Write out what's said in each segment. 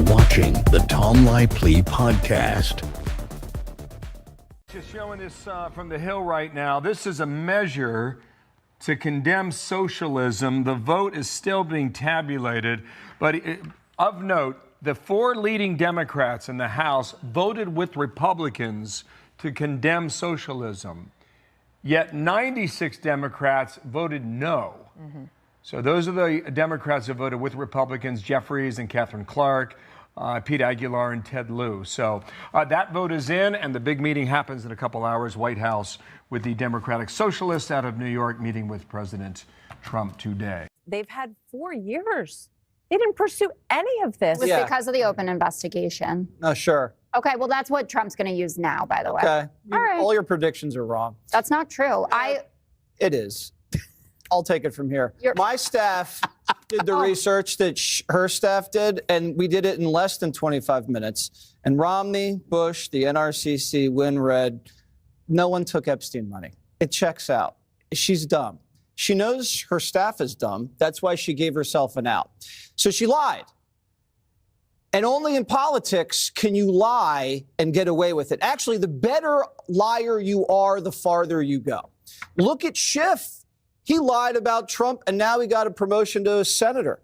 watching the Tom Laipply podcast. Just showing this from the Hill right now. This is a measure to condemn socialism. The vote is still being tabulated, but of note, the four leading Democrats in the House voted with Republicans to condemn socialism. Yet 96 Democrats voted no. So those are the Democrats who voted with Republicans, Jeffries and Catherine Clark, Pete Aguilar and Ted Lieu. So that vote is in, and the big meeting happens in a couple hours, White House, with the Democratic Socialists out of New York meeting with President Trump today. They've had 4 years. They didn't pursue any of this. It was because of the open investigation. Oh, sure. Okay, well, that's what Trump's going to use now, by the way. Okay. All right. All your predictions are wrong. That's not true. It is. I'll take it from here. My staff did the research that her staff did, and we did it in less than 25 minutes. And Romney, Bush, the NRCC, WinRed, no one took Epstein money. It checks out. She's dumb. She knows her staff is dumb. That's why she gave herself an out. So she lied. And only in politics can you lie and get away with it. Actually, the better liar you are, the farther you go. Look at Schiff. He lied about Trump, and now he got a promotion to a senator.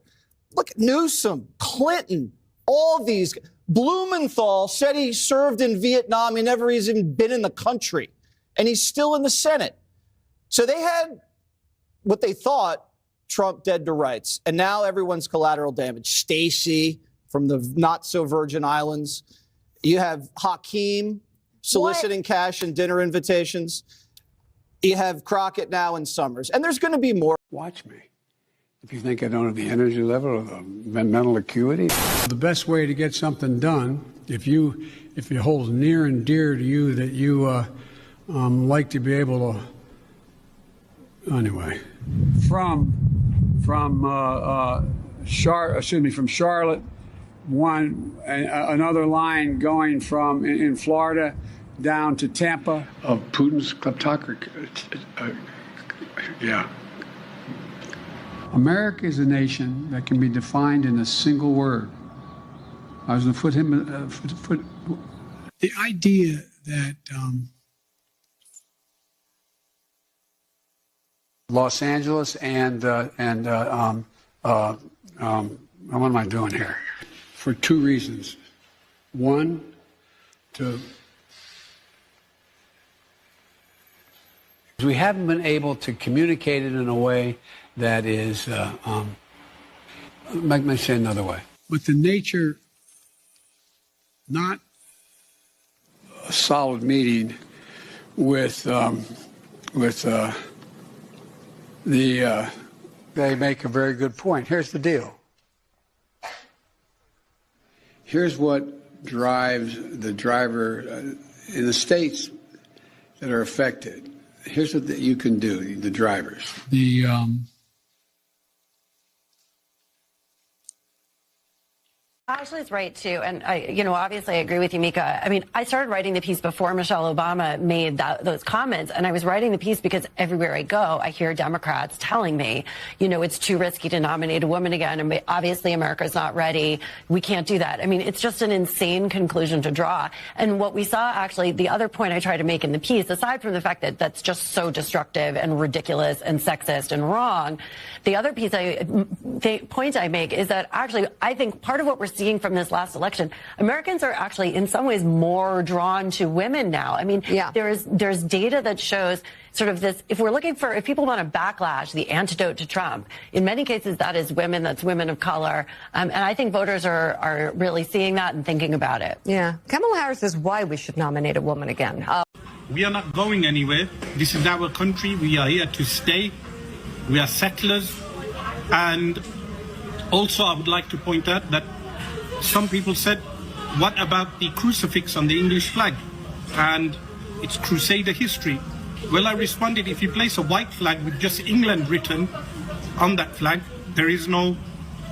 Look at Newsom, Clinton, all these. Blumenthal said he served in Vietnam. He never even been in the country, and he's still in the Senate. So they had what they thought Trump dead to rights, and now everyone's collateral damage. Stacey from the not-so-Virgin Islands. You have Hakeem soliciting cash and dinner invitations. You have Crockett now and Summers. And there's going to be more. Watch me. If you think I don't have the energy level or the mental acuity. The best way to get something done, if it holds near and dear to you that you like to be able to, anyway, from Charlotte, another line going from in Florida down to Tampa. Of Putin's kleptocracy. Yeah. America is a nation that can be defined in a single word. I was going to put him. The idea that Los Angeles and what am I doing here? For two reasons. One, we haven't been able to communicate it in a way that is, let me say another way. But the nature, not a solid meeting with they make a very good point. Here's the deal. Here's what drives the driver in the states that are affected. Here's what you can do, the drivers. Ashley's right, too. And, obviously I agree with you, Mika. I mean, I started writing the piece before Michelle Obama made those comments. And I was writing the piece because everywhere I go, I hear Democrats telling me, it's too risky to nominate a woman again. And obviously America's not ready. We can't do that. I mean, it's just an insane conclusion to draw. And what we saw, actually, the other point I try to make in the piece, aside from the fact that that's just so destructive and ridiculous and sexist and wrong, the other point I make is that actually I think part of what we're seeing from this last election, Americans are actually in some ways more drawn to women now. I mean, there's data that shows sort of this, if people want to backlash, the antidote to Trump, in many cases that is women, that's women of color. And I think voters are really seeing that and thinking about it. Yeah. Kamala Harris is why we should nominate a woman again. We are not going anywhere. This is our country. We are here to stay. We are settlers. And also I would like to point out that some people said, what about the crucifix on the English flag? And it's Crusader history. Well, I responded, if you place a white flag with just England written on that flag, there is no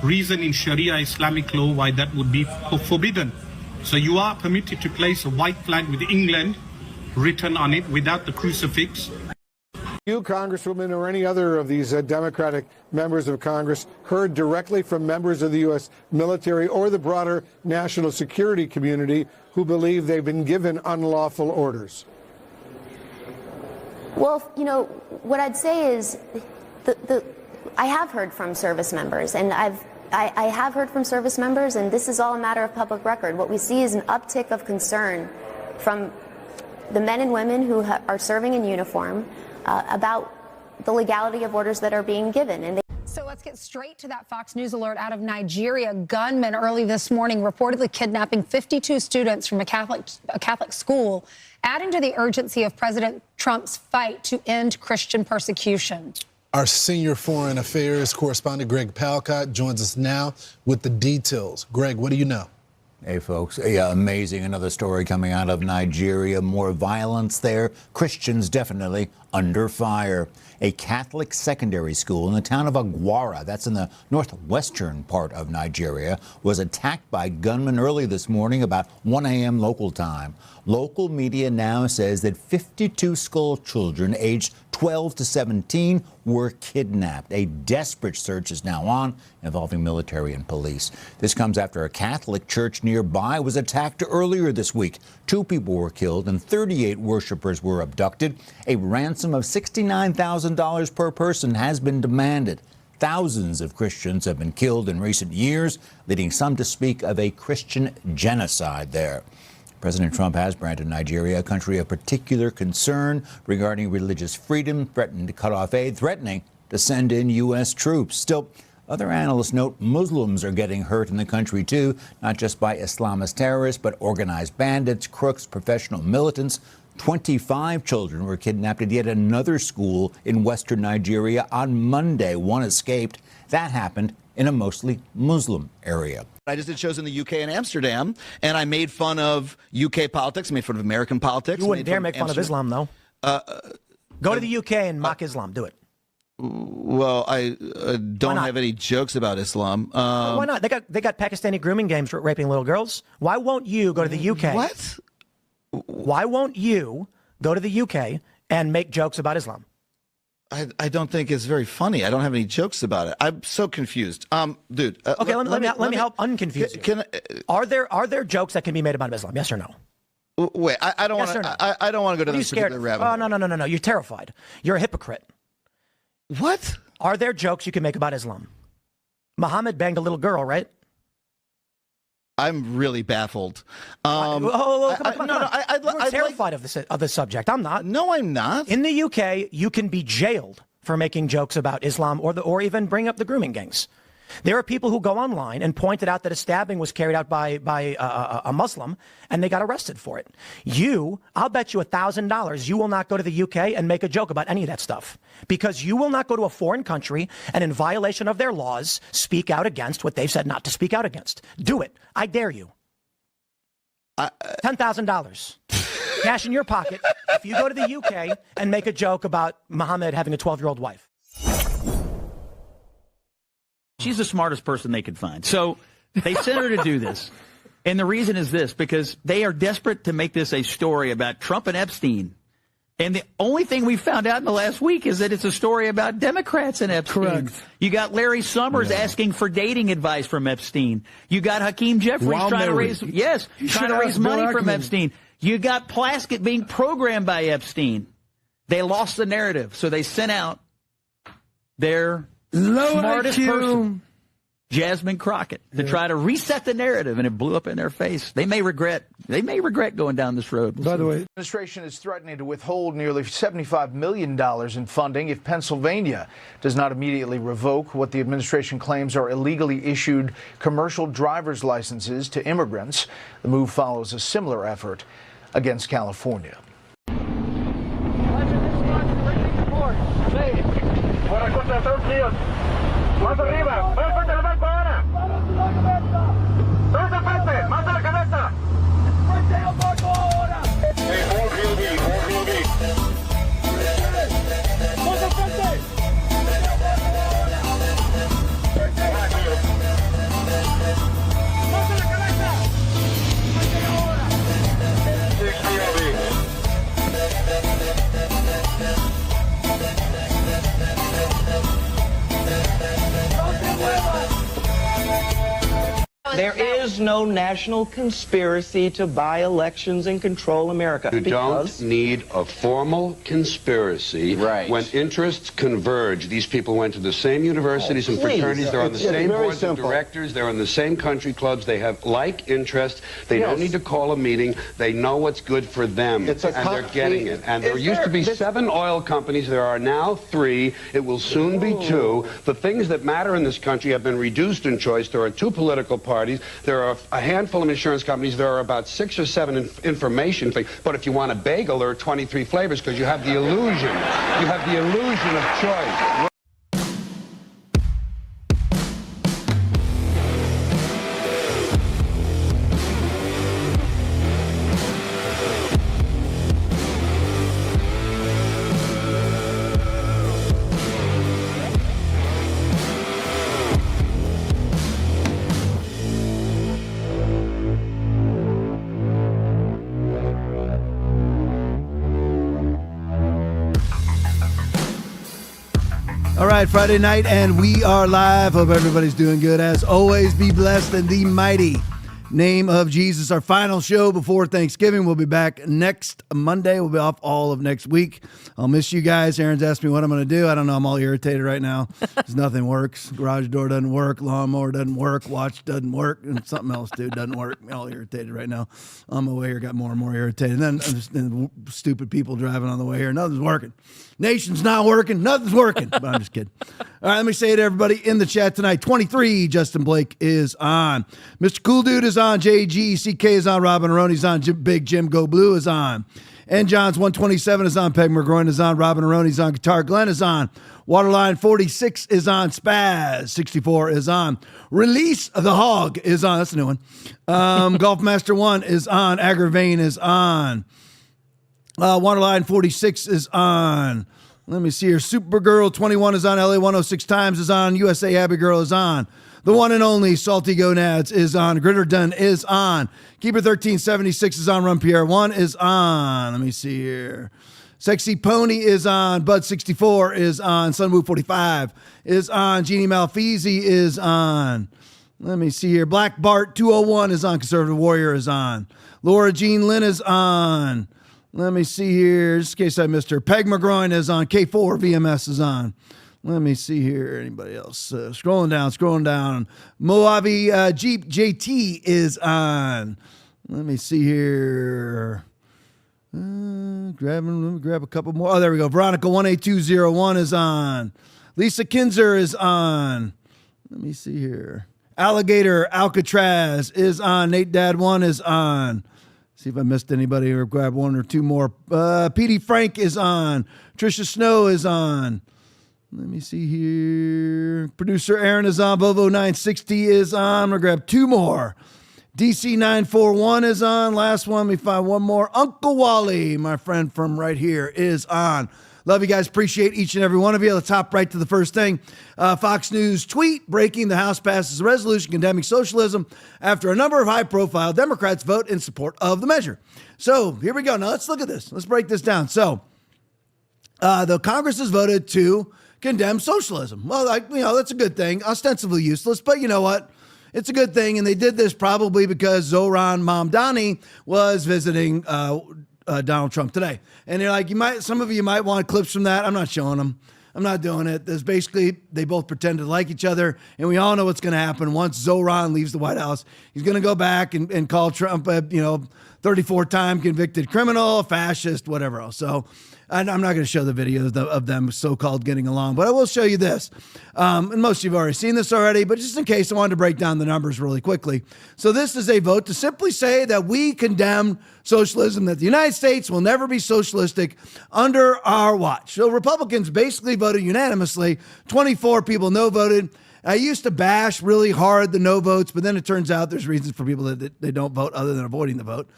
reason in Sharia Islamic law why that would be forbidden. So you are permitted to place a white flag with England written on it without the crucifix. You, Congresswoman, or any other of these Democratic members of Congress heard directly from members of the U.S. military or the broader national security community who believe they've been given unlawful orders? Well, you know, what I'd say is I have heard from service members, and I have heard from service members, and this is all a matter of public record. What we see is an uptick of concern from the men and women who are serving in uniform about the legality of orders that are being given. So let's get straight to that Fox News alert out of Nigeria. Gunmen early this morning reportedly kidnapping 52 students from a Catholic school, adding to the urgency of President Trump's fight to end Christian persecution. Our senior foreign affairs correspondent, Greg Palcott, joins us now with the details. Greg, what do you know? Hey, folks. Yeah, amazing. Another story coming out of Nigeria. More violence there. Christians definitely under fire. A Catholic secondary school in the town of Agwara, that's in the northwestern part of Nigeria, was attacked by gunmen early this morning about 1 a.m. local time. Local media now says that 52 school children aged 12 to 17 were kidnapped. A desperate search is now on, involving military and police. This comes after a Catholic church nearby was attacked earlier this week. 2 people were killed and 38 worshipers were abducted. A ransom of $69,000 per person has been demanded. Thousands of Christians have been killed in recent years, leading some to speak of a Christian genocide there. President Trump has branded Nigeria a country of particular concern regarding religious freedom, threatening to cut off aid, threatening to send in U.S. troops. Still, other analysts note Muslims are getting hurt in the country, too, not just by Islamist terrorists, but organized bandits, crooks, professional militants. 25 children were kidnapped at yet another school in western Nigeria on Monday. One escaped. That happened in a mostly Muslim area. I just did shows in the UK and Amsterdam, and I made fun of UK politics, I made fun of American politics. You wouldn't dare make fun of Islam, though. Go to the UK and mock Islam. Do it. Well, I don't have any jokes about Islam. Why not? They got Pakistani grooming gangs raping little girls. Why won't you go to the UK? What? Why won't you go to the UK and make jokes about Islam? I don't think it's very funny. I don't have any jokes about it. I'm so confused. Dude. Okay, let me help unconfuse you. Are there jokes that can be made about Islam? Yes or no? Wait, I don't want to. No? I don't want to go down this particular rabbit hole. Oh, no. You're terrified. You're a hypocrite. What? Are there jokes you can make about Islam? Muhammad banged a little girl, right? I'm really baffled. Come on. I'm terrified of the subject. I'm not. No, I'm not. In the UK, you can be jailed for making jokes about Islam or even bring up the grooming gangs. There are people who go online and pointed out that a stabbing was carried out by a Muslim, and they got arrested for it. I'll bet you $1,000 you will not go to the UK and make a joke about any of that stuff, because you will not go to a foreign country and, in violation of their laws, speak out against what they've said not to speak out against. Do it. I dare you. $10,000. Cash in your pocket if you go to the UK and make a joke about Muhammad having a 12-year-old wife. She's the smartest person they could find. So they sent her to do this. And the reason is this, because they are desperate to make this a story about Trump and Epstein. And the only thing we found out in the last week is that it's a story about Democrats and Epstein. Correct. You got Larry Summers asking for dating advice from Epstein. You got Hakeem Jeffries trying to raise money from Epstein. You got Plaskett being programmed by Epstein. They lost the narrative, so they sent out their smartest person, Jasmine Crockett, to try to reset the narrative, and it blew up in their face. They may regret going down this road. By the way, the administration is threatening to withhold nearly $75 million in funding if Pennsylvania does not immediately revoke what the administration claims are illegally issued commercial driver's licenses to immigrants. The move follows a similar effort against California. Más arriba, más fuerte la banco ahora. Más al frente, más a la cabeza. Fuerte el banco ahora. Más al frente. Más a la cabeza. Fuerte ahora. no national conspiracy to buy elections and control America. You don't need a formal conspiracy when interests converge. These people went to the same universities and fraternities. They're on the same boards of directors. They're in the same country clubs. They have like interests. They don't need to call a meeting. They know what's good for them, and they're getting it. And there used to be 7 oil companies. There are now 3. It will soon be 2. The things that matter in this country have been reduced in choice. There are 2 political parties. There are a handful of insurance companies. There are about 6 or 7 information things. But if you want a bagel, there are 23 flavors because you have the illusion. You have the illusion of choice. All right, Friday night, and we are live. Hope everybody's doing good. As always, be blessed in the mighty name of Jesus. Our final show before Thanksgiving. We'll be back next Monday. We'll be off all of next week. I'll miss you guys. Aaron's asked me what I'm going to do. I don't know. I'm all irritated right now because nothing works. Garage door doesn't work. Lawnmower doesn't work. Watch doesn't work. And something else, dude, doesn't work. I'm all irritated right now. On my way here, got more and more irritated. And then stupid people driving on the way here. Nothing's working. Nation's not working. Nothing's working. But I'm just kidding. All right, let me say to everybody in the chat tonight, 23, Justin Blake is on. Mr. Cool Dude is on. JGCK is on. Robin Aroni's on. Big Jim Go Blue is on. And John's 127 is on. Peg McGroin is on. Robin Aroni's on guitar. Glenn is on. Waterline 46 is on. Spaz 64 is on. Release the Hog is on. That's a new one. Golf Master 1 is on. Aggravain is on. Waterline 46 is on. Let me see here. Supergirl 21 is on. LA 106 Times is on. USA Happy Girl is on. The one and only Salty Gonads is on. Gritterdon is on. Keeper 1376 is on. Run Pierre 1 is on. Let me see here. Sexy Pony is on. Bud 64 is on. Sunwoo 45 is on. Jeannie Malfeasy is on. Let me see here. Black Bart 201 is on. Conservative Warrior is on. Laura Jean Lynn is on. Let me see here, just in case I missed her. Peg McGroin is on. K4 VMS is on. Let me see here. Anybody else? Scrolling down. Moavi Jeep JT is on. Let me see here. Let me grab a couple more. Oh, there we go. Veronica 18201 is on. Lisa Kinzer is on. Let me see here. Alligator Alcatraz is on. Nate Dad 1 is on. See if I missed anybody or grab 1 or 2 more. PD Frank is on. Trisha Snow is on. Let me see here. Producer Aaron is on. Volvo 960 is on. I'm going to grab 2 more. DC 941 is on. Last one, let me find 1 more. Uncle Wally, my friend from right here, is on. Love you guys. Appreciate each and every one of you. Let's hop right to the first thing. Fox News tweet breaking: the House passes a resolution condemning socialism after a number of high-profile Democrats vote in support of the measure. So here we go. Now let's look at this. Let's break this down. So the Congress has voted to condemn socialism. Well, that's a good thing. Ostensibly useless, but you know what? It's a good thing. And they did this probably because Zohran Mamdani was visiting Donald Trump today. And you're like, some of you might want clips from that. I'm not showing them. I'm not doing it. There's basically, they both pretend to like each other, and we all know what's going to happen. Once Zohran leaves the White House, he's going to go back and call Trump a 34-time convicted criminal, a fascist, whatever else. So I'm not going to show the videos of them so-called getting along, but I will show you this. And most of you have already seen this already, but just in case, I wanted to break down the numbers really quickly. So this is a vote to simply say that we condemn socialism, that the United States will never be socialistic under our watch. So Republicans basically voted unanimously. 24 people no voted. I used to bash really hard the no votes, but then it turns out there's reasons for people that they don't vote other than avoiding the vote.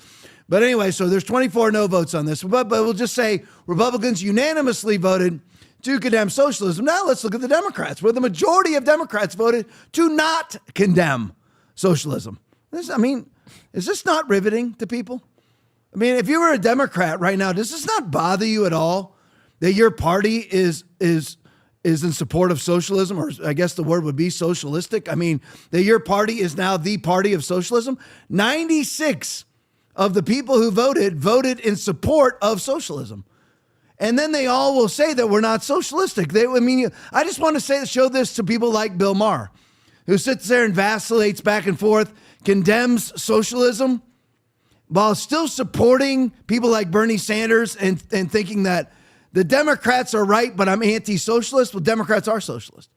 But anyway, so there's 24 no votes on this, but we'll just say Republicans unanimously voted to condemn socialism. Now let's look at the Democrats, where the majority of Democrats voted to not condemn socialism. Is this not riveting to people? I mean, if you were a Democrat right now, does this not bother you at all that your party is is in support of socialism, or I guess the word would be socialistic. I mean, that your party is now the party of socialism. 96 of the people who voted in support of socialism. And then they all will say that we're not socialistic. I just want to show this to people like Bill Maher, who sits there and vacillates back and forth, condemns socialism, while still supporting people like Bernie Sanders and thinking that the Democrats are right, but I'm anti-socialist. Well, Democrats are socialist.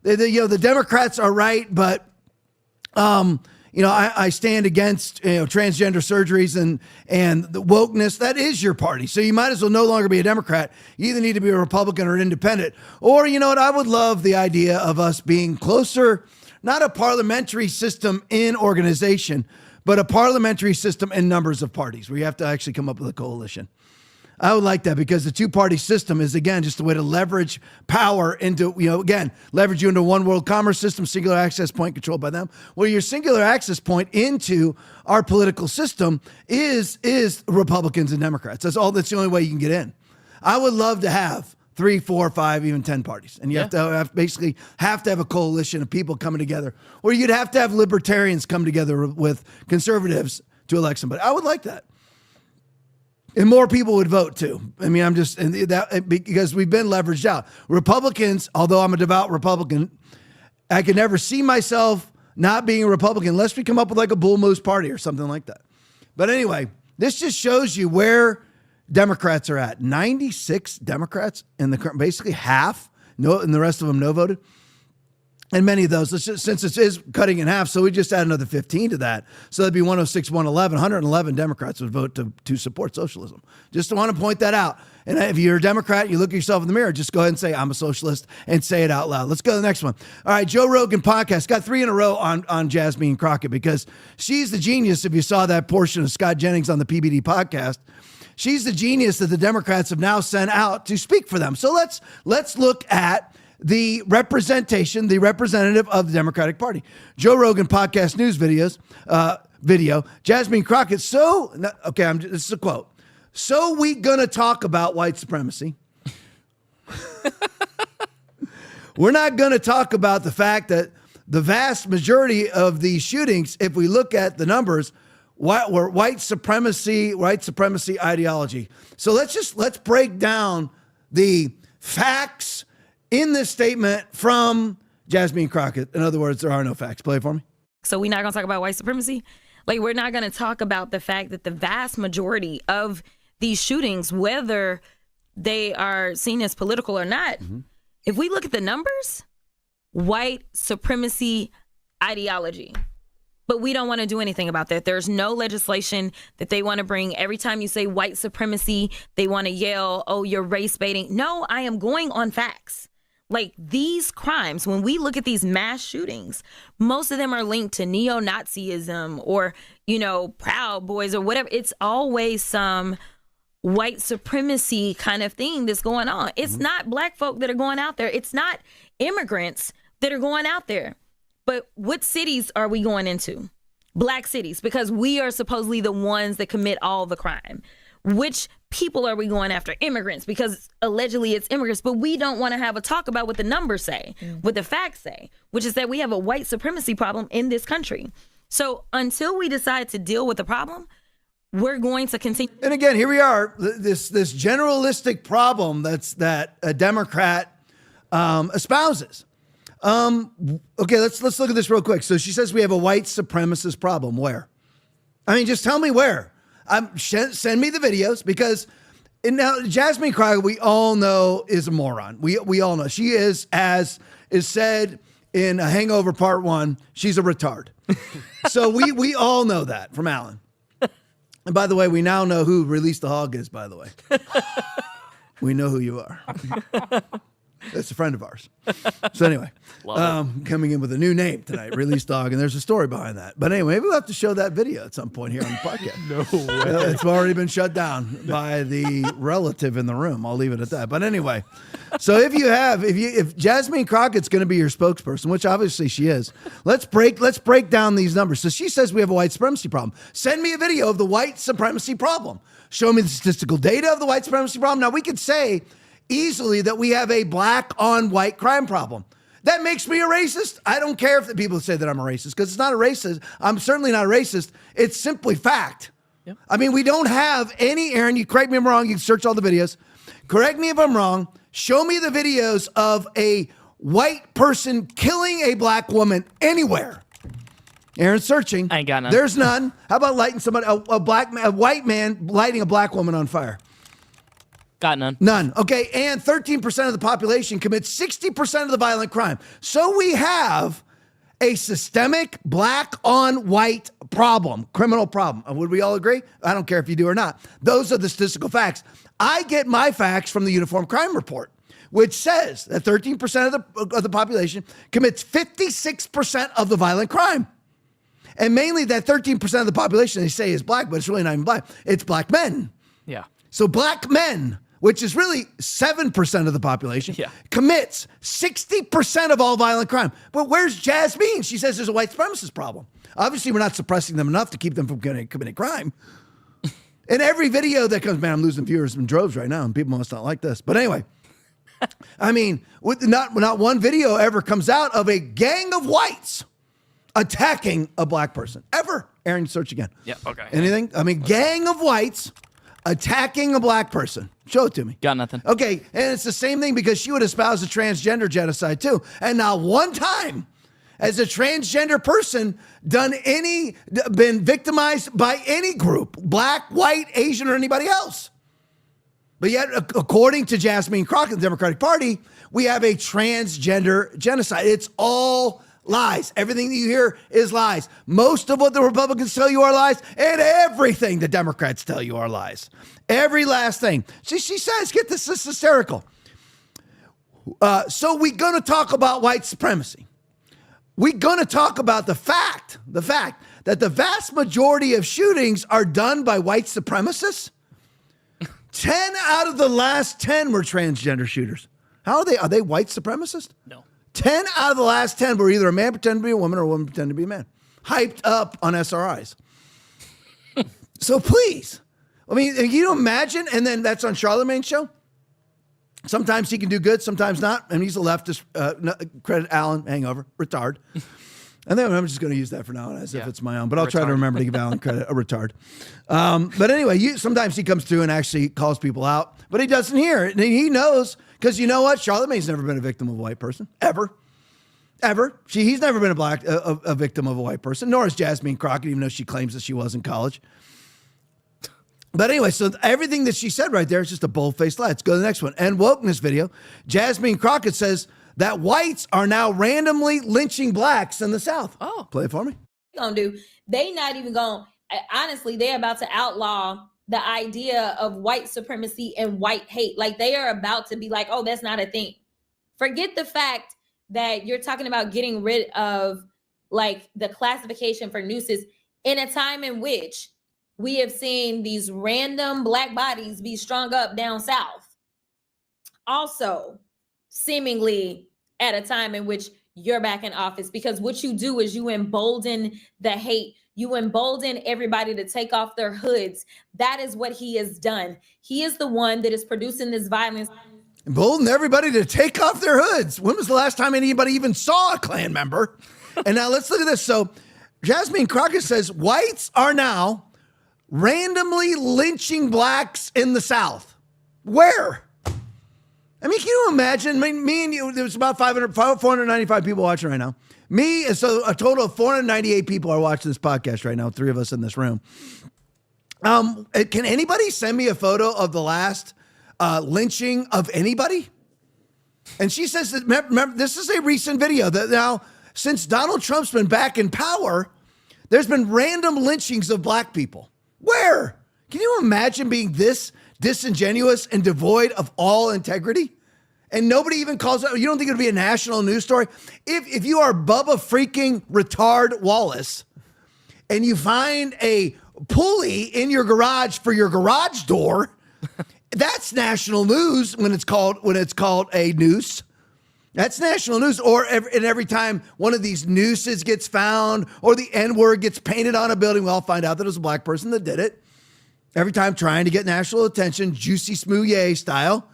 The Democrats are right, but I stand against transgender surgeries and the wokeness. That is your party, so you might as well no longer be a Democrat. You either need to be a Republican or an independent. Or you know what? I would love the idea of us being closer, not a parliamentary system in organization, but a parliamentary system in numbers of parties where you have to actually come up with a coalition. I would like that, because the two-party system is, again, just a way to leverage power into, leverage you into one world commerce system, singular access point controlled by them. Well, your singular access point into our political system is Republicans and Democrats. That's the only way you can get in. I would love to have 3, 4, 5, even 10 parties. And you have to have a coalition of people coming together. Or you'd have to have libertarians come together with conservatives to elect somebody. I would like that. And more people would vote too. I mean, because we've been leveraged out. Republicans, although I'm a devout Republican, I could never see myself not being a Republican unless we come up with like a Bull Moose party or something like that. But anyway, this just shows you where Democrats are at. 96 Democrats in the current, basically half, no, and the rest of them no voted. And many of those, since it is cutting in half, so we just add another 15 to that. So that'd be 106, 111. 111 Democrats would vote to support socialism. Just want to point that out. And if you're a Democrat, you look at yourself in the mirror, just go ahead and say, I'm a socialist, and say it out loud. Let's go to the next one. All right, Joe Rogan podcast. Got 3 in a row on Jasmine Crockett, because she's the genius. If you saw that portion of Scott Jennings on the PBD podcast, she's the genius that the Democrats have now sent out to speak for them. So let's look at the representative of the Democratic Party. Joe Rogan podcast news video. Jasmine Crockett. This is a quote. So we gonna talk about white supremacy. We're not gonna talk about the fact that the vast majority of these shootings, if we look at the numbers, were white supremacy ideology. So let's break down the facts in this statement from Jasmine Crockett. In other words, there are no facts. Play it for me. So we're not going to talk about white supremacy? Like, we're not going to talk about the fact that the vast majority of these shootings, whether they are seen as political or not, if we look at the numbers, white supremacy ideology. But we don't want to do anything about that. There's no legislation that they want to bring. Every time you say white supremacy, they want to yell, oh, you're race baiting. No, I am going on facts. Like, these crimes, when we look at these mass shootings, most of them are linked to neo-Nazism or, Proud Boys or whatever. It's always some white supremacy kind of thing that's going on. It's not black folk that are going out there. It's not immigrants that are going out there. But what cities are we going into? Black cities, because we are supposedly the ones that commit all the crime. Which people are we going after? Immigrants, because allegedly it's immigrants, but we don't want to have a talk about what the numbers say, what the facts say, which is that we have a white supremacy problem in this country. So until we decide to deal with the problem, we're going to continue. And again, here we are, this generalistic problem that a Democrat espouses. Okay, let's look at this real quick. So she says we have a white supremacist problem. Where? I mean, just tell me where. Send me the videos, because now Jasmine Crockett, we all know, is a moron. We all know she is, as is said in Hangover Part 1, she's a retard. So we all know that from Alan. And by the way, we now know who Release the Hog is, by the way. We know who you are. That's a friend of ours. So anyway, coming in with a new name tonight, Release Dog, and there's a story behind that. But anyway, maybe we'll have to show that video at some point here on the podcast. No way. It's already been shut down by the relative in the room. I'll leave it at that. But anyway, so if Jasmine Crockett's going to be your spokesperson, which obviously she is, let's break down these numbers. So she says we have a white supremacy problem. Send me a video of the white supremacy problem. Show me the statistical data of the white supremacy problem. Now we could say, easily that we have a black on white crime problem. That makes me a racist. I don't care if the people say that I'm a racist, because it's not a racist. I'm certainly not a racist. It's simply fact. Yep. I mean, we don't have any, Aaron, you correct me if I'm wrong. You can search all the videos. Correct me if I'm wrong. Show me the videos of a white person killing a black woman anywhere. Aaron's searching. I ain't got none. There's none. How about lighting somebody, a white man lighting a black woman on fire? Got none. None. Okay, and 13% of the population commits 60% of the violent crime. So we have a systemic black on white problem, criminal problem. Would we all agree? I don't care if you do or not. Those are the statistical facts. I get my facts from the Uniform Crime Report, which says that 13% of the population commits 56% of the violent crime. And mainly that 13% of the population they say is black, but it's really not even black. It's black men. Yeah. So black men, which is really 7% of the population, commits 60% of all violent crime. But where's Jasmine? She says there's a white supremacist problem. Obviously, we're not suppressing them enough to keep them from committing crime. In every video that comes, man, I'm losing viewers in droves right now, and people must not like this. But anyway, I mean, not one video ever comes out of a gang of whites attacking a black person. Ever. Aaron, search again. Yeah, okay. Anything? I mean, gang of whites attacking a black person. Show it to me. Got nothing. Okay, and it's the same thing because she would espouse a transgender genocide too. And not one time has a transgender person been victimized by any group, black, white, Asian, or anybody else. But yet, according to Jasmine Crockett, the Democratic Party, we have a transgender genocide. It's all lies. Everything that you hear is lies. Most of what the Republicans tell you are lies, and everything the Democrats tell you are lies. Every last thing. She says, get this is hysterical. So we're going to talk about white supremacy. We're going to talk about the fact that the vast majority of shootings are done by white supremacists. 10 out of the last 10 were transgender shooters. How are they? Are they white supremacists? No. 10 out of the last 10 were either a man pretending to be a woman or a woman pretending to be a man. Hyped up on SRIs. So please. I mean, you don't imagine, and then that's on Charlamagne's show. Sometimes he can do good, sometimes not. And he's a leftist, credit Alan, hangover, retard. And then I'm just going to use that for now as if it's my own. But I'll try to remember to give Alan credit, a retard. But anyway, sometimes he comes through and actually calls people out. But he doesn't hear it. And he knows, because you know what? Charlamagne's never been a victim of a white person, ever. Ever. He's never been a victim of a white person, nor is Jasmine Crockett, even though she claims that she was in college. But anyway, so everything that she said right there is just a bold-faced lie. Let's go to the next one. And wokeness video. Jasmine Crockett says that whites are now randomly lynching blacks in the South. Oh. Play it for me. Gonna do. They not even going, honestly, they're about to outlaw the idea of white supremacy and white hate. Like they are about to be like, oh, that's not a thing. Forget the fact that you're talking about getting rid of like the classification for nooses in a time in which we have seen these random black bodies be strung up down south. Also, seemingly at a time in which you're back in office, because what you do is you embolden the hate. You embolden everybody to take off their hoods. That is what he has done. He is the one that is producing this violence. Embolden everybody to take off their hoods. When was the last time anybody even saw a Klan member? And now let's look at this. So Jasmine Crockett says whites are now randomly lynching blacks in the South. Where? I mean, can you imagine? I mean, me and you, there's about 495 people watching right now. So a total of 498 people are watching this podcast right now, 3 of us in this room. Can anybody send me a photo of the last lynching of anybody? And she says that, remember, this is a recent video that now, since Donald Trump's been back in power, there's been random lynchings of black people. Where? Can you imagine being this disingenuous and devoid of all integrity? And nobody even calls it. You don't think it would be a national news story? If you are Bubba freaking retard Wallace and you find a pulley in your garage for your garage door, that's national news when it's called a noose. That's national news. Or every time one of these nooses gets found or the N-word gets painted on a building, we all find out that it was a black person that did it. Every time trying to get national attention, Juicy Smouye style.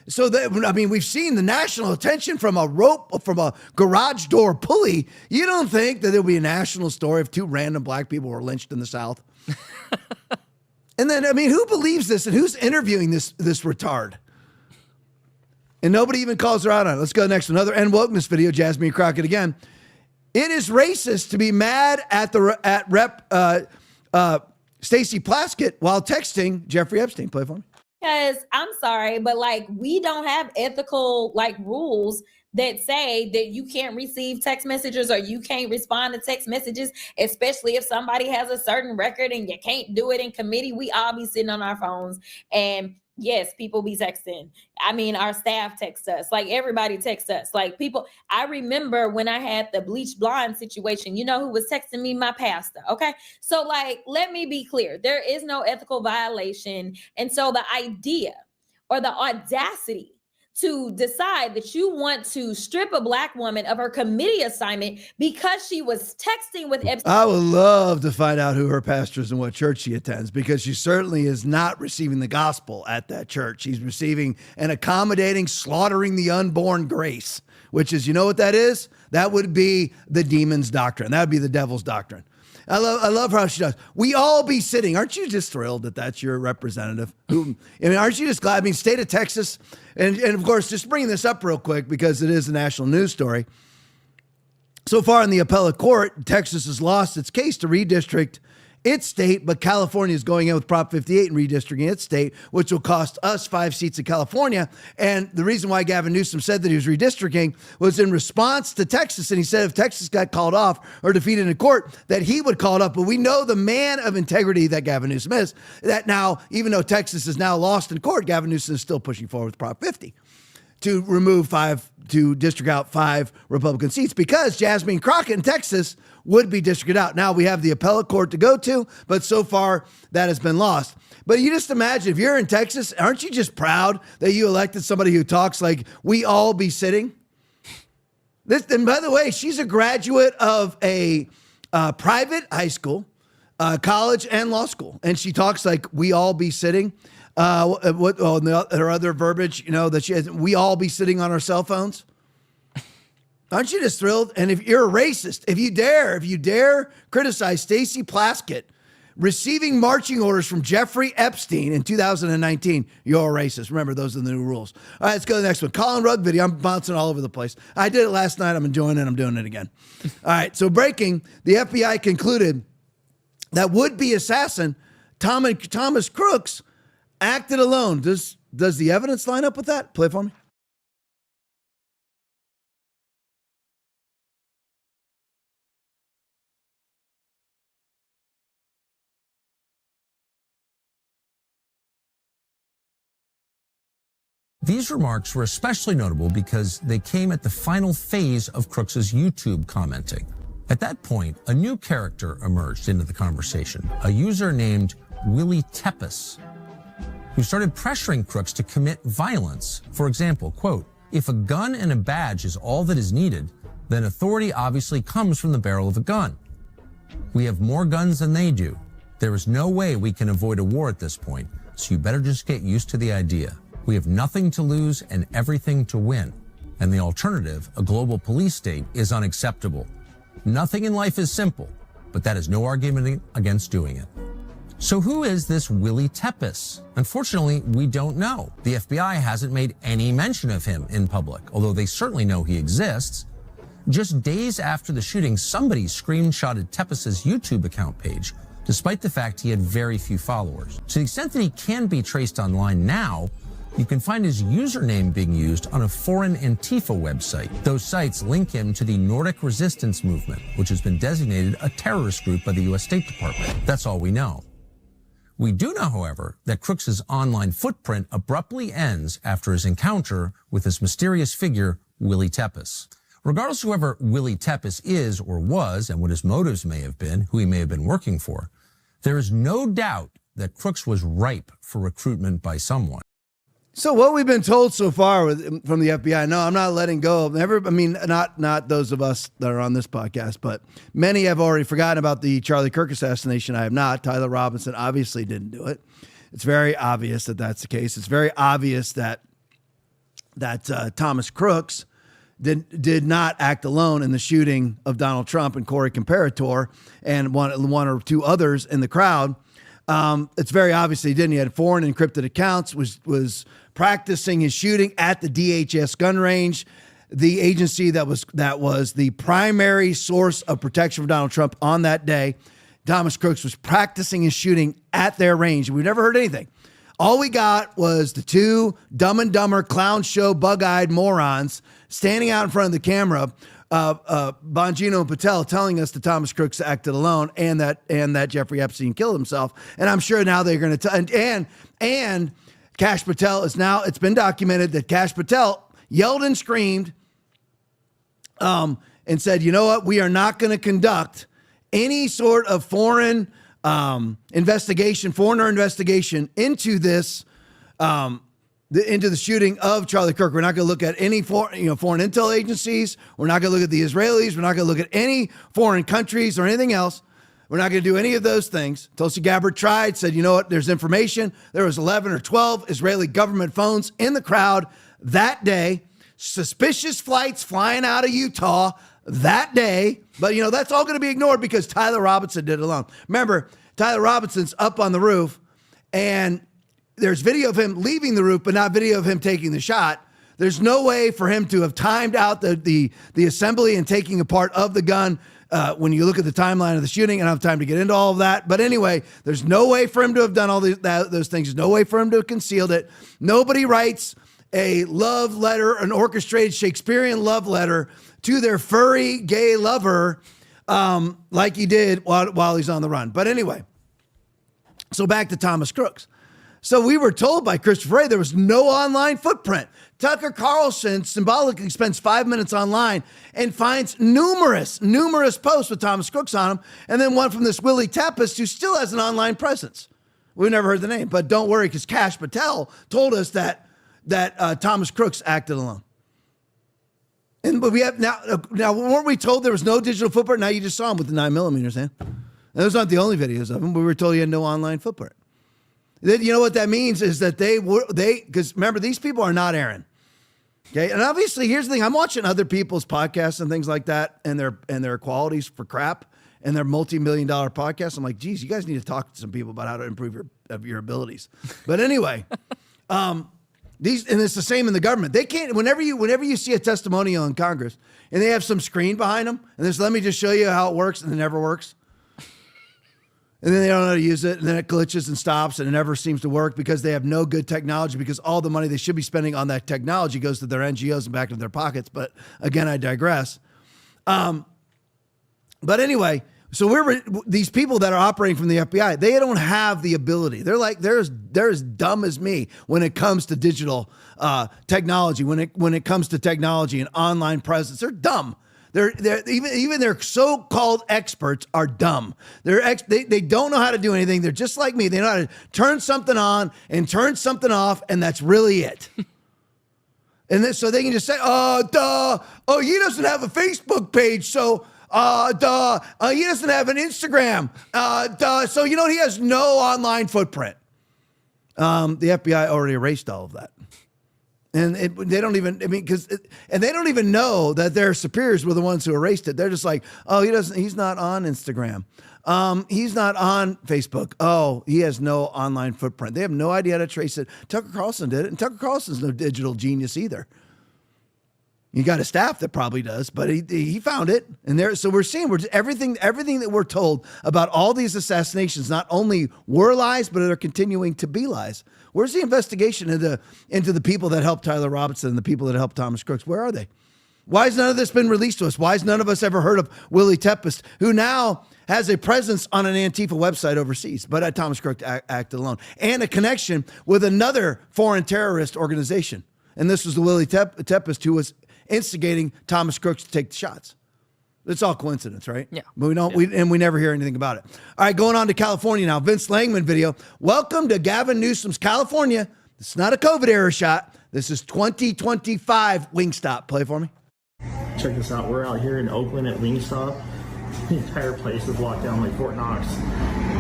So that, I mean, we've seen the national attention from a rope, from a garage door pulley. You don't think that there'll be a national story if 2 random black people were lynched in the South? And then, I mean, who believes this and who's interviewing this retard? And nobody even calls her out on it. Let's go next to another End Wokeness video, Jasmine Crockett again. It is racist to be mad at Stacey Plaskett while texting Jeffrey Epstein. Play for me. Because I'm sorry, but like we don't have ethical like rules that say that you can't receive text messages or you can't respond to text messages, especially if somebody has a certain record and you can't do it in committee. We all be sitting on our phones, and yes, people be texting. I mean, our staff text us, like everybody texts us, like people. I remember when I had the bleach blonde situation, you know who was texting me? My pastor. Okay. So like, let me be clear. There is no ethical violation. And so the idea or the audacity to decide that you want to strip a black woman of her committee assignment because she was texting with Epstein. I would love to find out who her pastor is and what church she attends, because she certainly is not receiving the gospel at that church. She's receiving an accommodating, slaughtering the unborn grace, which is, you know what that is? That would be the demon's doctrine. That would be the devil's doctrine. I love how she does. We all be sitting. Aren't you just thrilled that that's your representative? I mean, aren't you just glad? I mean, state of Texas, and of course, just bringing this up real quick because it is a national news story. So far in the appellate court, Texas has lost its case to redistrict its state, but California is going in with Prop 58 and redistricting its state, which will cost us 5 seats in California. And the reason why Gavin Newsom said that he was redistricting was in response to Texas. And he said if Texas got called off or defeated in court, that he would call it up. But we know the man of integrity that Gavin Newsom is, that now, even though Texas is now lost in court, Gavin Newsom is still pushing forward with Prop 50 to remove 5, to district out 5 Republican seats, because Jasmine Crockett in Texas would be districted out. Now we have the appellate court to go to, but so far that has been lost. But you just imagine if you're in Texas, aren't you just proud that you elected somebody who talks like we all be sitting? And by the way, she's a graduate of a private high school, college, and law school. And she talks like we all be sitting. Her other verbiage, you know, that she has, we all be sitting on our cell phones. Aren't you just thrilled? And if you're a racist, if you dare criticize Stacey Plaskett receiving marching orders from Jeffrey Epstein in 2019, you're a racist. Remember, those are the new rules. All right, let's go to the next one. Colin Rugg video. I'm bouncing all over the place. I did it last night. I'm enjoying it. I'm doing it again. All right, so breaking, the FBI concluded that would-be assassin Thomas Crooks acted alone. Does the evidence line up with that? Play it for me. These remarks were especially notable because they came at the final phase of Crooks's YouTube commenting. At that point, a new character emerged into the conversation, a user named Willie Tepes, who started pressuring Crooks to commit violence. For example, quote, if a gun and a badge is all that is needed, then authority obviously comes from the barrel of a gun. We have more guns than they do. There is no way we can avoid a war at this point, so you better just get used to the idea. We have nothing to lose and everything to win. And the alternative, a global police state, is unacceptable. Nothing in life is simple, but that is no argument against doing it. So who is this Willie Tepes? Unfortunately, we don't know. The FBI hasn't made any mention of him in public, although they certainly know he exists. Just days after the shooting, somebody screenshotted Tepes' YouTube account page, despite the fact he had very few followers. To the extent that he can be traced online now, you can find his username being used on a foreign Antifa website. Those sites link him to the Nordic Resistance Movement, which has been designated a terrorist group by the U.S. State Department. That's all we know. We do know, however, that Crooks' online footprint abruptly ends after his encounter with this mysterious figure, Willie Tepes. Regardless of whoever Willie Tepes is or was and what his motives may have been, who he may have been working for, there is no doubt that Crooks was ripe for recruitment by someone. So what we've been told so far from the FBI, no, I'm not letting go. Not those of us that are on this podcast, but many have already forgotten about the Charlie Kirk assassination. I have not. Tyler Robinson obviously didn't do it. It's very obvious that that's the case. It's very obvious that Thomas Crooks did not act alone in the shooting of Donald Trump and Corey Comparator and one or two others in the crowd. It's very obvious he didn't. He had foreign encrypted accounts, was practicing his shooting at the DHS gun range, the agency that was the primary source of protection for Donald Trump on that day. Thomas Crooks was practicing his shooting at their range. We never heard anything. All we got was the two Dumb and Dumber clown show bug-eyed morons standing out in front of the camera, Bongino and Patel telling us that Thomas Crooks acted alone and that Jeffrey Epstein killed himself. And I'm sure now they're going to tell. And Kash Patel it's been documented that Kash Patel yelled and screamed and said, you know what, we are not going to conduct any sort of foreigner investigation into this, into the shooting of Charlie Kirk. We're not going to look at any foreign intel agencies. We're not going to look at the Israelis. We're not going to look at any foreign countries or anything else. We're not going to do any of those things. Tulsi Gabbard tried, said, you know what, there's information. There was 11 or 12 Israeli government phones in the crowd that day. Suspicious flights flying out of Utah that day. But, that's all going to be ignored because Tyler Robinson did it alone. Remember, Tyler Robinson's up on the roof, and there's video of him leaving the roof, but not video of him taking the shot. There's no way for him to have timed out the assembly and taking apart of the gun when you look at the timeline of the shooting. I don't have time to get into all of that. But anyway, there's no way for him to have done all those things. There's no way for him to have concealed it. Nobody writes a love letter, an orchestrated Shakespearean love letter to their furry gay lover like he did while he's on the run. But anyway, so back to Thomas Crooks. So we were told by Christopher Wray there was no online footprint. Tucker Carlson symbolically spends 5 minutes online and finds numerous posts with Thomas Crooks on them, and then one from this Willie Tepes who still has an online presence. We've never heard the name, but don't worry, because Kash Patel told us that Thomas Crooks acted alone. But we have now weren't we told there was no digital footprint? Now you just saw him with the 9mm, man. And those aren't the only videos of him. We were told he had no online footprint. Then you know what that means is that because remember, these people are not Aaron. Okay. And obviously here's the thing. I'm watching other people's podcasts and things like that and their qualities for crap and their multi-million-dollar podcasts. I'm like, geez, you guys need to talk to some people about how to improve your abilities. But anyway, and it's the same in the government. They can't, whenever you see a testimonial in Congress and they have some screen behind them and this, let me just show you how it works, and it never works. And then they don't know how to use it, and then it glitches and stops, and it never seems to work because they have no good technology, because all the money they should be spending on that technology goes to their NGOs and back into their pockets. But again, I digress. But anyway, so these people that are operating from the FBI, they don't have the ability. They're as dumb as me when it comes to digital technology. When it comes to technology and online presence, they're dumb. They're even their so-called experts are dumb. They don't know how to do anything. They're just like me. They know how to turn something on and turn something off, and that's really it. And then, so they can just say, he doesn't have a Facebook page, so he doesn't have an Instagram, so he has no online footprint. The FBI already erased all of that. And they don't even, and they don't even know that their superiors were the ones who erased it. They're just like, he's not on Instagram. He's not on Facebook. Oh, he has no online footprint. They have no idea how to trace it. Tucker Carlson did it, and Tucker Carlson's no digital genius either. You got a staff that probably does, but he found it. And so we're seeing everything that we're told about all these assassinations not only were lies, but they're continuing to be lies. Where's the investigation into the people that helped Tyler Robinson and the people that helped Thomas Crooks? Where are they? Why has none of this been released to us? Why has none of us ever heard of Willie Tepes, who now has a presence on an Antifa website overseas, but Thomas Crooks acted alone, and a connection with another foreign terrorist organization? And this was the Willie Tepes who was instigating Thomas Crooks to take the shots. It's all coincidence, right? Yeah. But we never hear anything about it. All right, going on to California now. Vince Langman video. Welcome to Gavin Newsom's California. This is not a COVID era shot. This is 2025 Wingstop. Play for me. Check this out. We're out here in Oakland at Wingstop. The entire place is locked down like Fort Knox.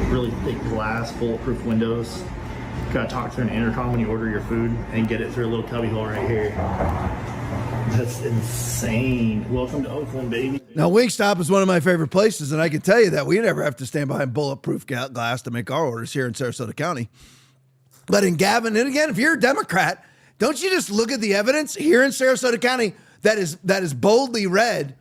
Really thick glass, bulletproof windows. Gotta talk through an intercom when you order your food and get it through a little cubby hole right here. That's insane. Welcome to Oakland, baby. Now, Wingstop is one of my favorite places, and I can tell you that we never have to stand behind bulletproof glass to make our orders here in Sarasota County. But in Gavin, and again, if you're a Democrat, don't you just look at the evidence here in Sarasota County that is boldly read?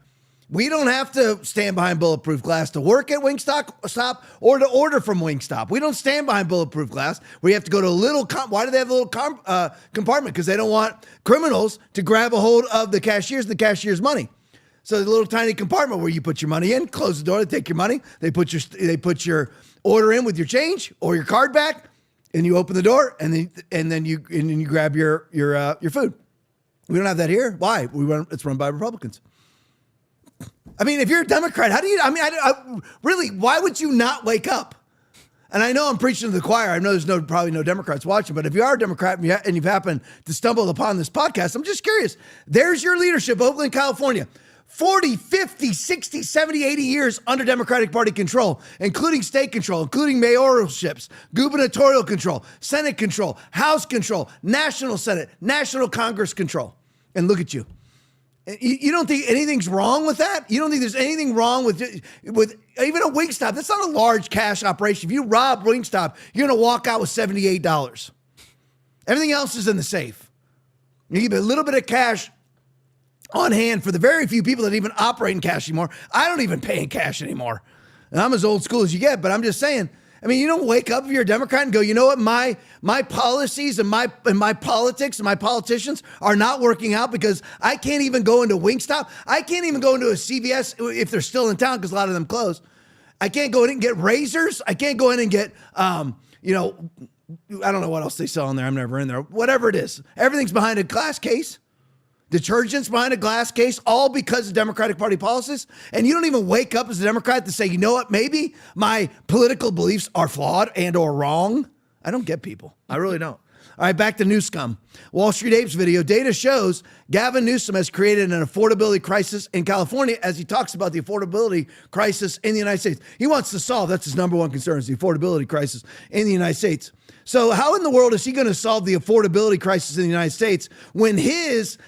We don't have to stand behind bulletproof glass to work at Wingstop or to order from Wingstop. We don't stand behind bulletproof glass. We have to go to a little, why do they have a little compartment? Because they don't want criminals to grab a hold of the cashier's money. So there's a little tiny compartment where you put your money in, close the door, they take your money, they put your order in with your change or your card back, and you open the door, and then you grab your food. We don't have that here. Why? It's run by Republicans. I mean, if you're a Democrat, how do you? I mean, really, why would you not wake up? And I know I'm preaching to the choir. I know there's probably no Democrats watching, but if you are a Democrat and you've happened to stumble upon this podcast, I'm just curious. There's your leadership, Oakland, California. 40, 50, 60, 70, 80 years under Democratic Party control, including state control, including mayoralships, gubernatorial control, Senate control, House control, national Senate, national Congress control. And look at you. You don't think anything's wrong with that? You don't think there's anything wrong with even a Wingstop? That's not a large cash operation. If you rob Wingstop, you're going to walk out with $78. Everything else is in the safe. You keep a little bit of cash on hand for the very few people that even operate in cash anymore. I don't even pay in cash anymore. And I'm as old school as you get, but I'm just saying, I mean, you don't wake up if you're a Democrat and go, you know what, my policies and my politics and my politicians are not working out because I can't even go into Wingstop. I can't even go into a CVS if they're still in town because a lot of them close. I can't go in and get razors. I can't go in and get, I don't know what else they sell in there. I'm never in there. Whatever it is, everything's behind a glass case. Detergents behind a glass case, all because of Democratic Party policies. And you don't even wake up as a Democrat to say, you know what, maybe my political beliefs are flawed and or wrong. I don't get people. I really don't. All right, back to Newscom. Wall Street Apes video. Data shows Gavin Newsom has created an affordability crisis in California as he talks about the affordability crisis in the United States. He wants to solve, that's his number one concern, is the affordability crisis in the United States. So how in the world is he going to solve the affordability crisis in the United States when his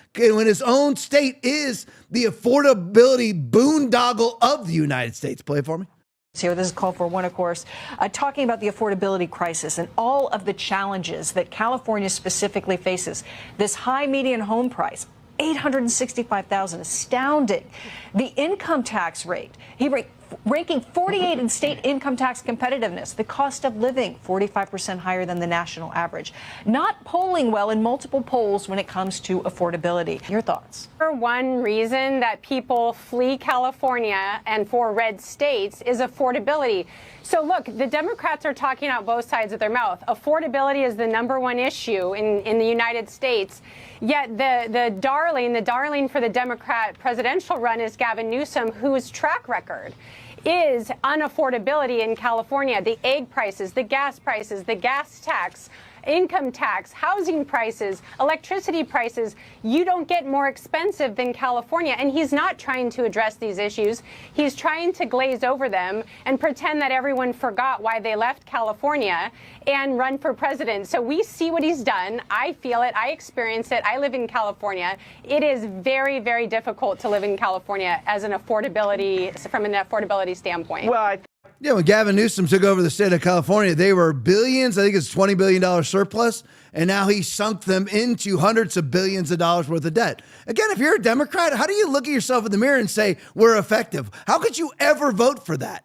own state is the affordability boondoggle of the United States? Play it for me. Here, this is Call for One, of course, talking about the affordability crisis and all of the challenges that California specifically faces. This high median home price, $865,000, astounding. The income tax rate, ranking 48 in state income tax competitiveness. The cost of living, 45% higher than the national average. Not polling well in multiple polls when it comes to affordability. Your thoughts? One reason that people flee California and for red states is affordability. So look, the Democrats are talking out both sides of their mouth. Affordability is the number one issue in the United States. Yet the darling for the Democrat presidential run is Gavin Newsom, whose track record is unaffordability in California. The egg prices, the gas tax, income tax, housing prices, electricity prices. You don't get more expensive than California. And he's not trying to address these issues. He's trying to glaze over them and pretend that everyone forgot why they left California and run for president. So we see what he's done. I feel it. I experience it. I live in California. It is very, very difficult to live in California from an affordability standpoint. Well, yeah, when Gavin Newsom took over the state of California, they were billions. I think it's $20 billion surplus. And now he sunk them into hundreds of billions of dollars worth of debt. Again, if you're a Democrat, how do you look at yourself in the mirror and say, we're effective? How could you ever vote for that?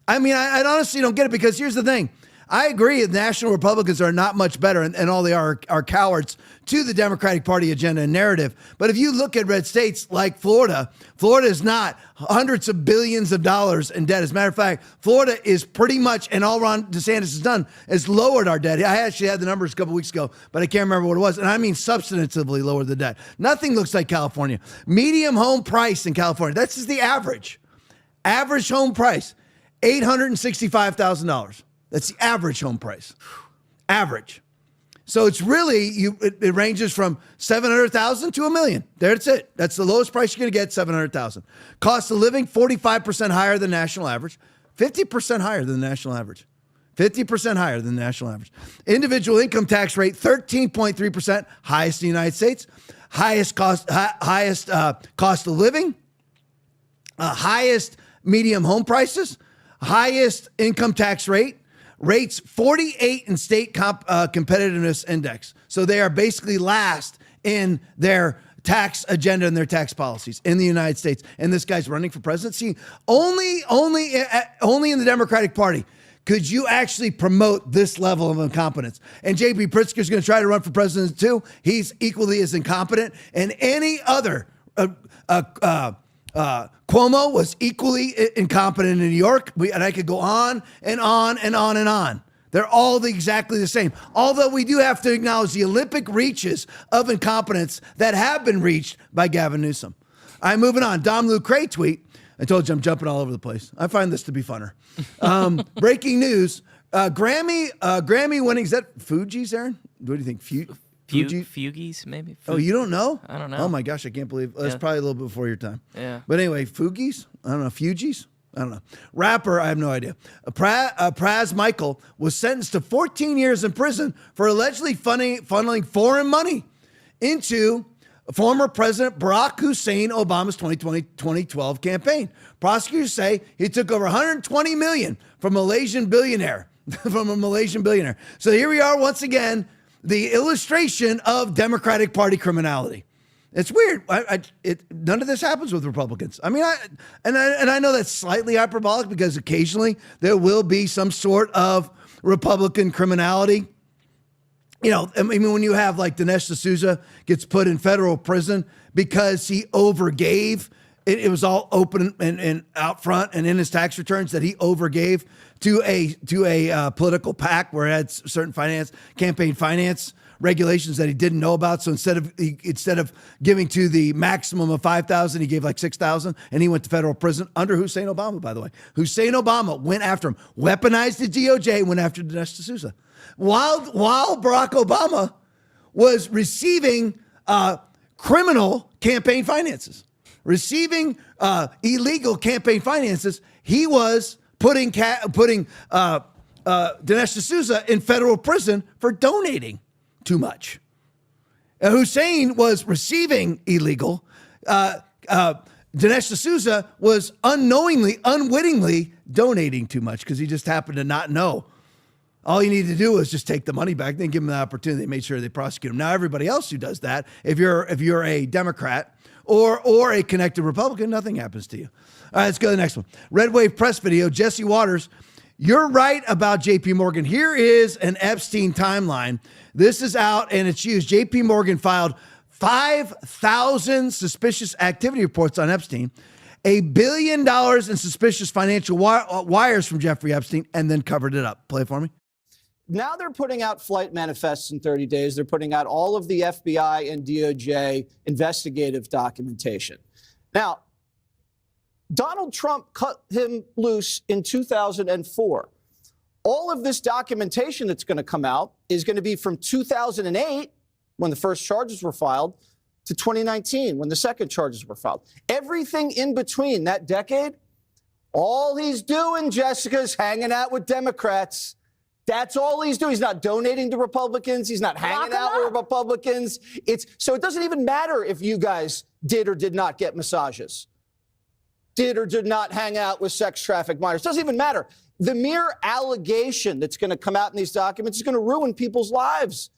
I mean, I honestly don't get it, because here's the thing. I agree the national Republicans are not much better, and all they are cowards to the Democratic Party agenda and narrative. But if you look at red states like Florida, Florida is not hundreds of billions of dollars in debt. As a matter of fact, Florida is pretty much, and all Ron DeSantis has done, is lowered our debt. I actually had the numbers a couple weeks ago, but I can't remember what it was. And I mean substantively lowered the debt. Nothing looks like California. Medium home price in California, that's just the average. Average home price, $865,000. That's the average home price. Average. So it's really, it ranges from $700,000 to $1 million. That's it. That's the lowest price you're going to get, $700,000. Cost of living, 45% higher than national average. 50% higher than the national average. 50% higher than the national average. Individual income tax rate, 13.3%, highest in the United States. Highest cost of living, highest medium home prices, highest income tax rate, rates 48 in state competitiveness index. So they are basically last in their tax agenda and their tax policies in the United States. And this guy's running for presidency. Only in the Democratic Party could you actually promote this level of incompetence. And J.B. Pritzker's going to try to run for president too. He's equally as incompetent. And any other, Cuomo was equally incompetent in New York. And I could go on and on and on and on. They're all exactly the same. Although we do have to acknowledge the Olympic reaches of incompetence that have been reached by Gavin Newsom. All right, moving on. Dom Lou Cray tweet. I told you I'm jumping all over the place. I find this to be funner. Breaking news. Grammy winning. Is that Fuji's, Aaron? What do you think? Fuji? Fugees, maybe? Oh, you don't know? I don't know. Oh, my gosh. I can't believe. That's probably a little bit before your time. Yeah. But anyway, Fugees? I don't know. Fugees? I don't know. Rapper, I have no idea. Praz Michael was sentenced to 14 years in prison for allegedly funneling foreign money into former President Barack Hussein Obama's 2012 campaign. Prosecutors say he took over $120 million from a Malaysian billionaire. So here we are once again, the illustration of Democratic Party criminality. It's weird. None of this happens with Republicans. I mean, I know that's slightly hyperbolic because occasionally there will be some sort of Republican criminality. You know, I mean, when you have like Dinesh D'Souza gets put in federal prison because he overgave, it was all open and out front and in his tax returns that he overgave to a political PAC where it had certain campaign finance regulations that he didn't know about. So instead of giving to the maximum of $5,000, he gave like $6,000, and he went to federal prison under Hussein Obama, by the way. Hussein Obama went after him, weaponized the DOJ, went after Dinesh D'Souza. While Barack Obama was receiving criminal campaign finances, receiving illegal campaign finances, he was putting Dinesh D'Souza in federal prison for donating too much. Hussein was receiving illegal. Dinesh D'Souza was unwittingly donating too much because he just happened to not know. All you need to do is just take the money back, then give them the opportunity. They made sure they prosecute him. Now, everybody else who does that, if you're a Democrat or a connected Republican, nothing happens to you. All right, let's go to the next one. Red Wave Press video. Jesse Waters, you're right about J.P. Morgan. Here is an Epstein timeline. This is out and it's used. J.P. Morgan filed 5,000 suspicious activity reports on Epstein, $1 billion in suspicious financial wires from Jeffrey Epstein, and then covered it up. Play it for me. Now they're putting out flight manifests in 30 days. They're putting out all of the FBI and DOJ investigative documentation. Now, Donald Trump cut him loose in 2004. All of this documentation that's going to come out is going to be from 2008, when the first charges were filed, to 2019, when the second charges were filed. Everything in between that decade, all he's doing, Jessica, is hanging out with Democrats. That's all he's doing. He's not donating to Republicans. He's not hanging out with Republicans. So it doesn't even matter if you guys did or did not get massages, did or did not hang out with sex trafficked minors. It doesn't even matter. The mere allegation that's going to come out in these documents is going to ruin people's lives.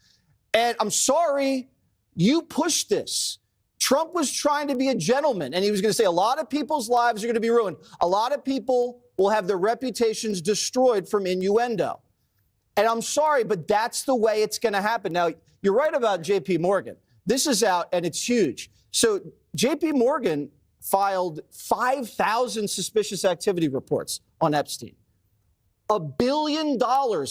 And I'm sorry, you pushed this. Trump was trying to be a gentleman, and he was going to say a lot of people's lives are going to be ruined. A lot of people will have their reputations destroyed from innuendo. And I'm sorry, but that's the way it's going to happen. Now, you're right about J.P. Morgan. This is out, and it's huge. So J.P. Morgan filed 5,000 suspicious activity reports on Epstein. $1 billion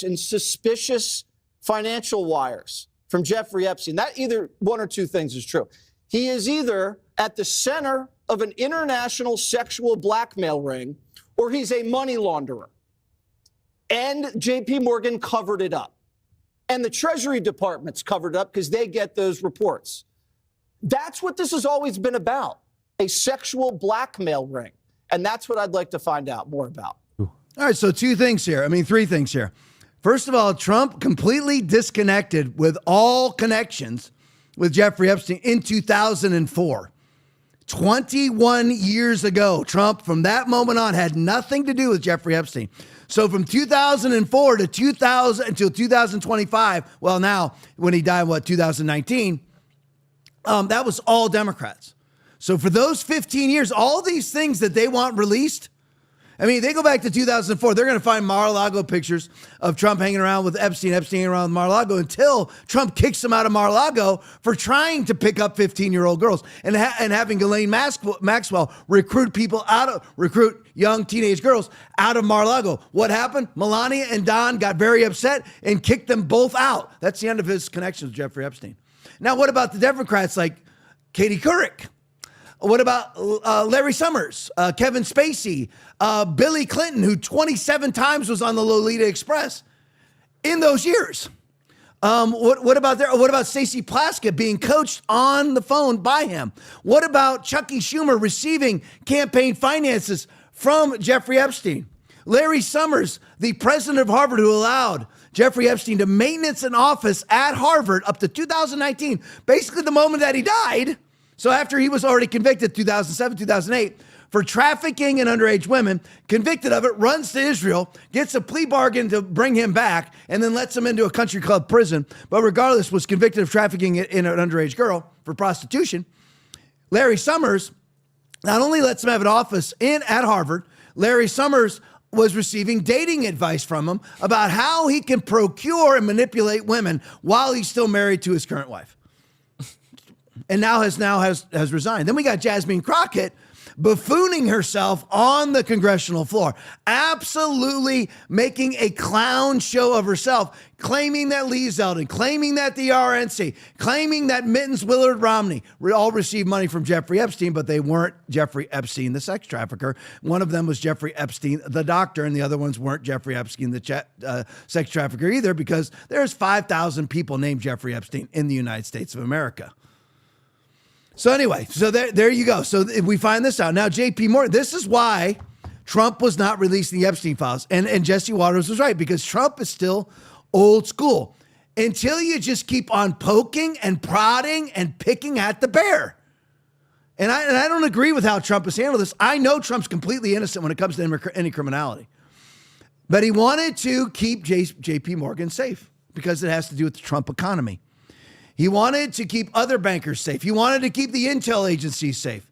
in suspicious financial wires from Jeffrey Epstein. That either one or two things is true. He is either at the center of an international sexual blackmail ring, or he's a money launderer. And J.P. Morgan covered it up. And the Treasury Department's covered it up because they get those reports. That's what this has always been about, a sexual blackmail ring. And that's what I'd like to find out more about. All right, so three things here. First of all, Trump completely disconnected with all connections with Jeffrey Epstein in 2004. 21 years ago, Trump, from that moment on, had nothing to do with Jeffrey Epstein. So from 2004 to 2000 until 2025, well, now when he died, 2019, that was all Democrats. So for those 15 years, all these things that they want released, I mean, they go back to 2004, they're going to find Mar-a-Lago pictures of Trump hanging around with Epstein hanging around with Mar-a-Lago until Trump kicks him out of Mar-a-Lago for trying to pick up 15-year-old girls and having Ghislaine Maxwell recruit young teenage girls out of Mar-a-Lago. What happened? Melania and Don got very upset and kicked them both out. That's the end of his connections with Jeffrey Epstein. Now, what about the Democrats like Katie Couric? What about Larry Summers, Kevin Spacey, Billy Clinton, who 27 times was on the Lolita Express in those years? What about Stacey Plaskett being coached on the phone by him? What about Chucky Schumer receiving campaign finances from Jeffrey Epstein? Larry Summers, the president of Harvard, who allowed Jeffrey Epstein to maintenance an office at Harvard up to 2019, basically the moment that he died. So after he was already convicted 2007, 2008 for trafficking in underage women, convicted of it, runs to Israel, gets a plea bargain to bring him back, and then lets him into a country club prison. But regardless, was convicted of trafficking in an underage girl for prostitution. Larry Summers not only lets him have an office at Harvard, Larry Summers was receiving dating advice from him about how he can procure and manipulate women while he's still married to his current wife. And now has resigned. Then we got Jasmine Crockett buffooning herself on the congressional floor, absolutely making a clown show of herself, claiming that Lee Zeldin, claiming that the RNC, claiming that Mittens Willard Romney all received money from Jeffrey Epstein, but they weren't Jeffrey Epstein, the sex trafficker. One of them was Jeffrey Epstein, the doctor, and the other ones weren't Jeffrey Epstein, the sex trafficker either, because there's 5,000 people named Jeffrey Epstein in the United States of America. So anyway, so there you go. So we find this out. Now, J.P. Morgan, this is why Trump was not releasing the Epstein files. And Jesse Waters was right, because Trump is still old school. Until you just keep on poking and prodding and picking at the bear. And I don't agree with how Trump has handled this. I know Trump's completely innocent when it comes to any criminality. But he wanted to keep J.P. Morgan safe because it has to do with the Trump economy. He wanted to keep other bankers safe. He wanted to keep the intel agencies safe.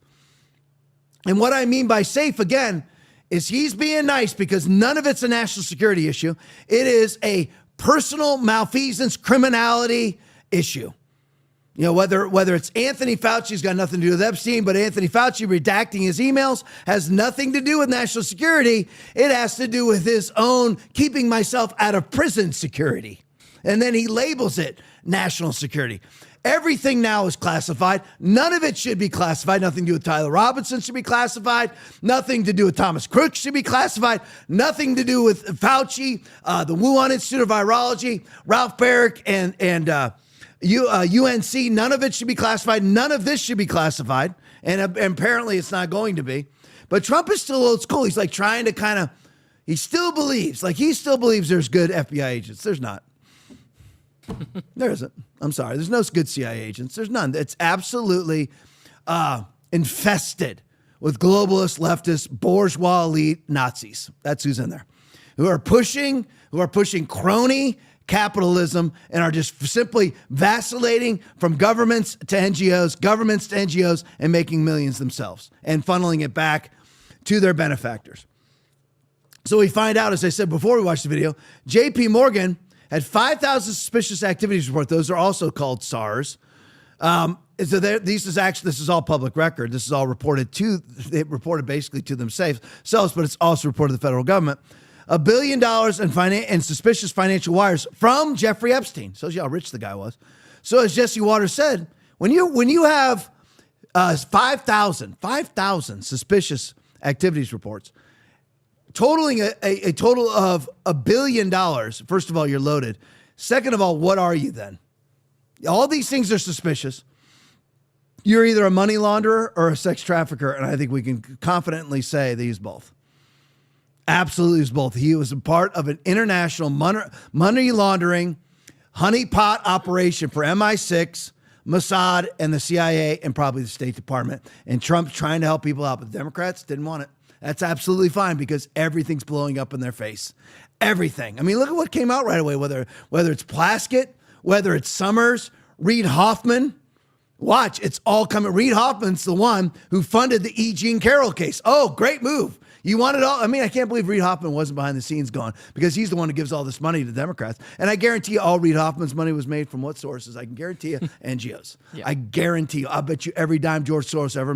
And what I mean by safe, again, is he's being nice because none of it's a national security issue. It is a personal malfeasance, criminality issue. You know, whether it's Anthony Fauci's got nothing to do with Epstein, but Anthony Fauci redacting his emails has nothing to do with national security. It has to do with his own keeping myself out of prison security. And then he labels it national security. Everything now is classified. None of it should be classified. Nothing to do with Tyler Robinson should be classified. Nothing to do with Thomas Crook should be classified. Nothing to do with Fauci, the Wuhan Institute of Virology, Ralph Baric, and UNC. None of it should be classified. None of this should be classified. And apparently it's not going to be. But Trump is still old school. He's like trying to he still believes there's good FBI agents. There's not. There isn't. I'm sorry. There's no good CIA agents. There's none. It's absolutely infested with globalist, leftist, bourgeois elite Nazis. That's who's in there. Who are pushing crony capitalism and are just simply vacillating from governments to NGOs, and making millions themselves and funneling it back to their benefactors. So we find out, as I said before we watched the video, J.P. Morgan had 5,000 suspicious activities report. Those are also called SARS. So this is all public record. This is all reported basically to themselves, but it's also reported to the federal government. $1 billion in suspicious financial wires from Jeffrey Epstein. Shows you how rich the guy was. So as Jesse Waters said, when you have 5,000 suspicious activities reports, totaling a total of $1 billion. First of all, you're loaded. Second of all, what are you then? All these things are suspicious. You're either a money launderer or a sex trafficker, and I think we can confidently say they use both. Absolutely was both. He was a part of an international money laundering honeypot operation for MI6, Mossad, and the CIA, and probably the State Department. And Trump's trying to help people out, but the Democrats didn't want it. That's absolutely fine because everything's blowing up in their face. Everything. I mean, look at what came out right away, whether it's Plaskett, whether it's Summers, Reid Hoffman. Watch, it's all coming. Reid Hoffman's the one who funded the E. Jean Carroll case. Oh, great move. You want it all? I mean, I can't believe Reid Hoffman wasn't behind the scenes going because he's the one who gives all this money to Democrats. And I guarantee you all Reid Hoffman's money was made from what sources? I can guarantee you NGOs. Yeah. I guarantee you. I'll bet you every dime George Soros ever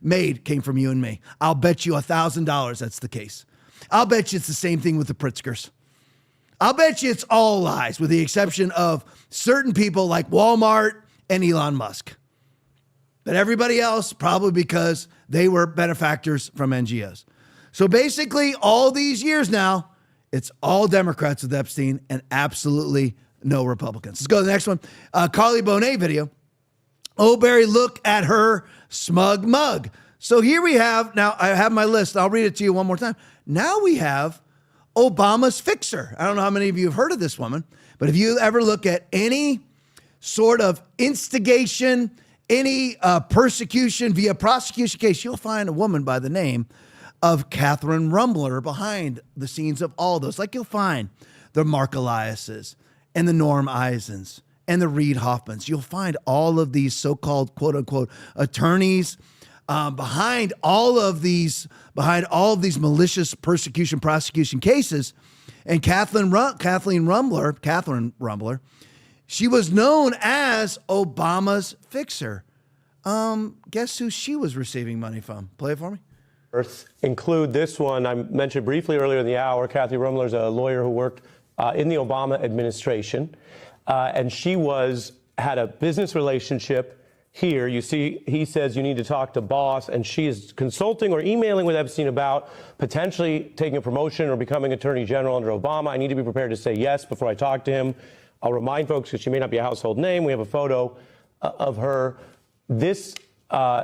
made came from you and me. I'll bet you $1,000 that's the case. I'll bet you it's the same thing with the Pritzkers. I'll bet you it's all lies with the exception of certain people like Walmart and Elon Musk. But everybody else, probably because they were benefactors from NGOs. So basically, all these years now, it's all Democrats with Epstein and absolutely no Republicans. Let's go to the next one. Carly Bonet video. Oh, Barry, look at her smug mug. So here we have, now I have my list. I'll read it to you one more time. Now we have Obama's fixer. I don't know how many of you have heard of this woman, but if you ever look at any sort of instigation, any persecution via prosecution case, you'll find a woman by the name of Catherine Rumbler behind the scenes of all those. Like you'll find the Mark Eliases and the Norm Eisens and the Reid Hoffmans. You'll find all of these so-called quote unquote attorneys behind all of these malicious prosecution cases. And Catherine Rumbler, she was known as Obama's fixer. Guess who she was receiving money from? Play it for me. Include this one. I mentioned briefly earlier in the hour, Kathy Rumbler's a lawyer who worked in the Obama administration. And she had a business relationship here. You see, he says you need to talk to boss, and she is consulting or emailing with Epstein about potentially taking a promotion or becoming attorney general under Obama. I need to be prepared to say yes before I talk to him. I'll remind folks, because she may not be a household name, we have a photo of her. This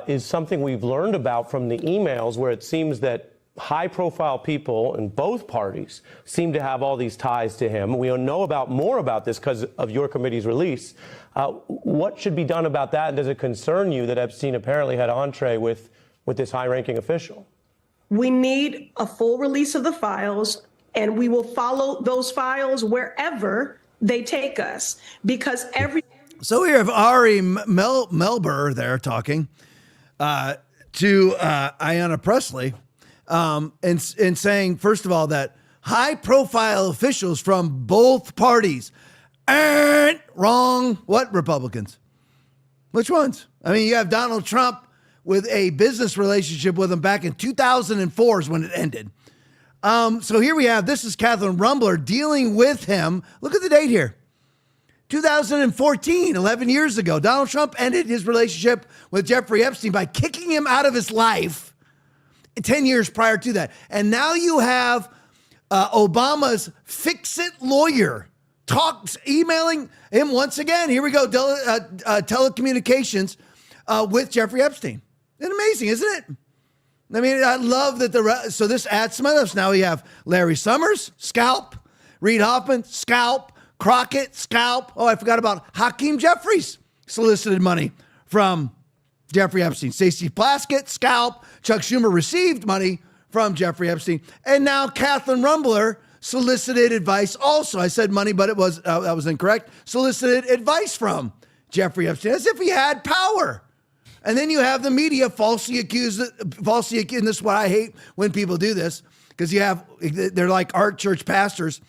is something we've learned about from the emails where it seems that high-profile people in both parties seem to have all these ties to him. We know more about this because of your committee's release. What should be done about that? And does it concern you that Epstein apparently had entree with this high-ranking official? We need a full release of the files, and we will follow those files wherever they take us, because So we have Ari Melber there talking to Ayanna Pressley and saying, first of all, that high-profile officials from both parties aren't wrong. What Republicans? Which ones? I mean, you have Donald Trump with a business relationship with him back in 2004 is when it ended. So here we have, this is Catherine Rumbler dealing with him. Look at the date here. 2014, 11 years ago, Donald Trump ended his relationship with Jeffrey Epstein by kicking him out of his life 10 years prior to that. And now you have Obama's fix-it lawyer emailing him once again. Here we go, telecommunications with Jeffrey Epstein. Isn't it amazing, isn't it? I mean, I love that so this adds some others. Now we have Larry Summers, scalp, Reid Hoffman, scalp, Crockett, scalp. Oh, I forgot about Hakeem Jeffries, solicited money from Jeffrey Epstein. Stacey Plaskett, scalp. Chuck Schumer received money from Jeffrey Epstein. And now Catherine Rumbler solicited advice also. I said money, but that was incorrect. Solicited advice from Jeffrey Epstein, as if he had power. And then you have the media falsely accused, and this is what I hate when people do this, because they're like art church pastors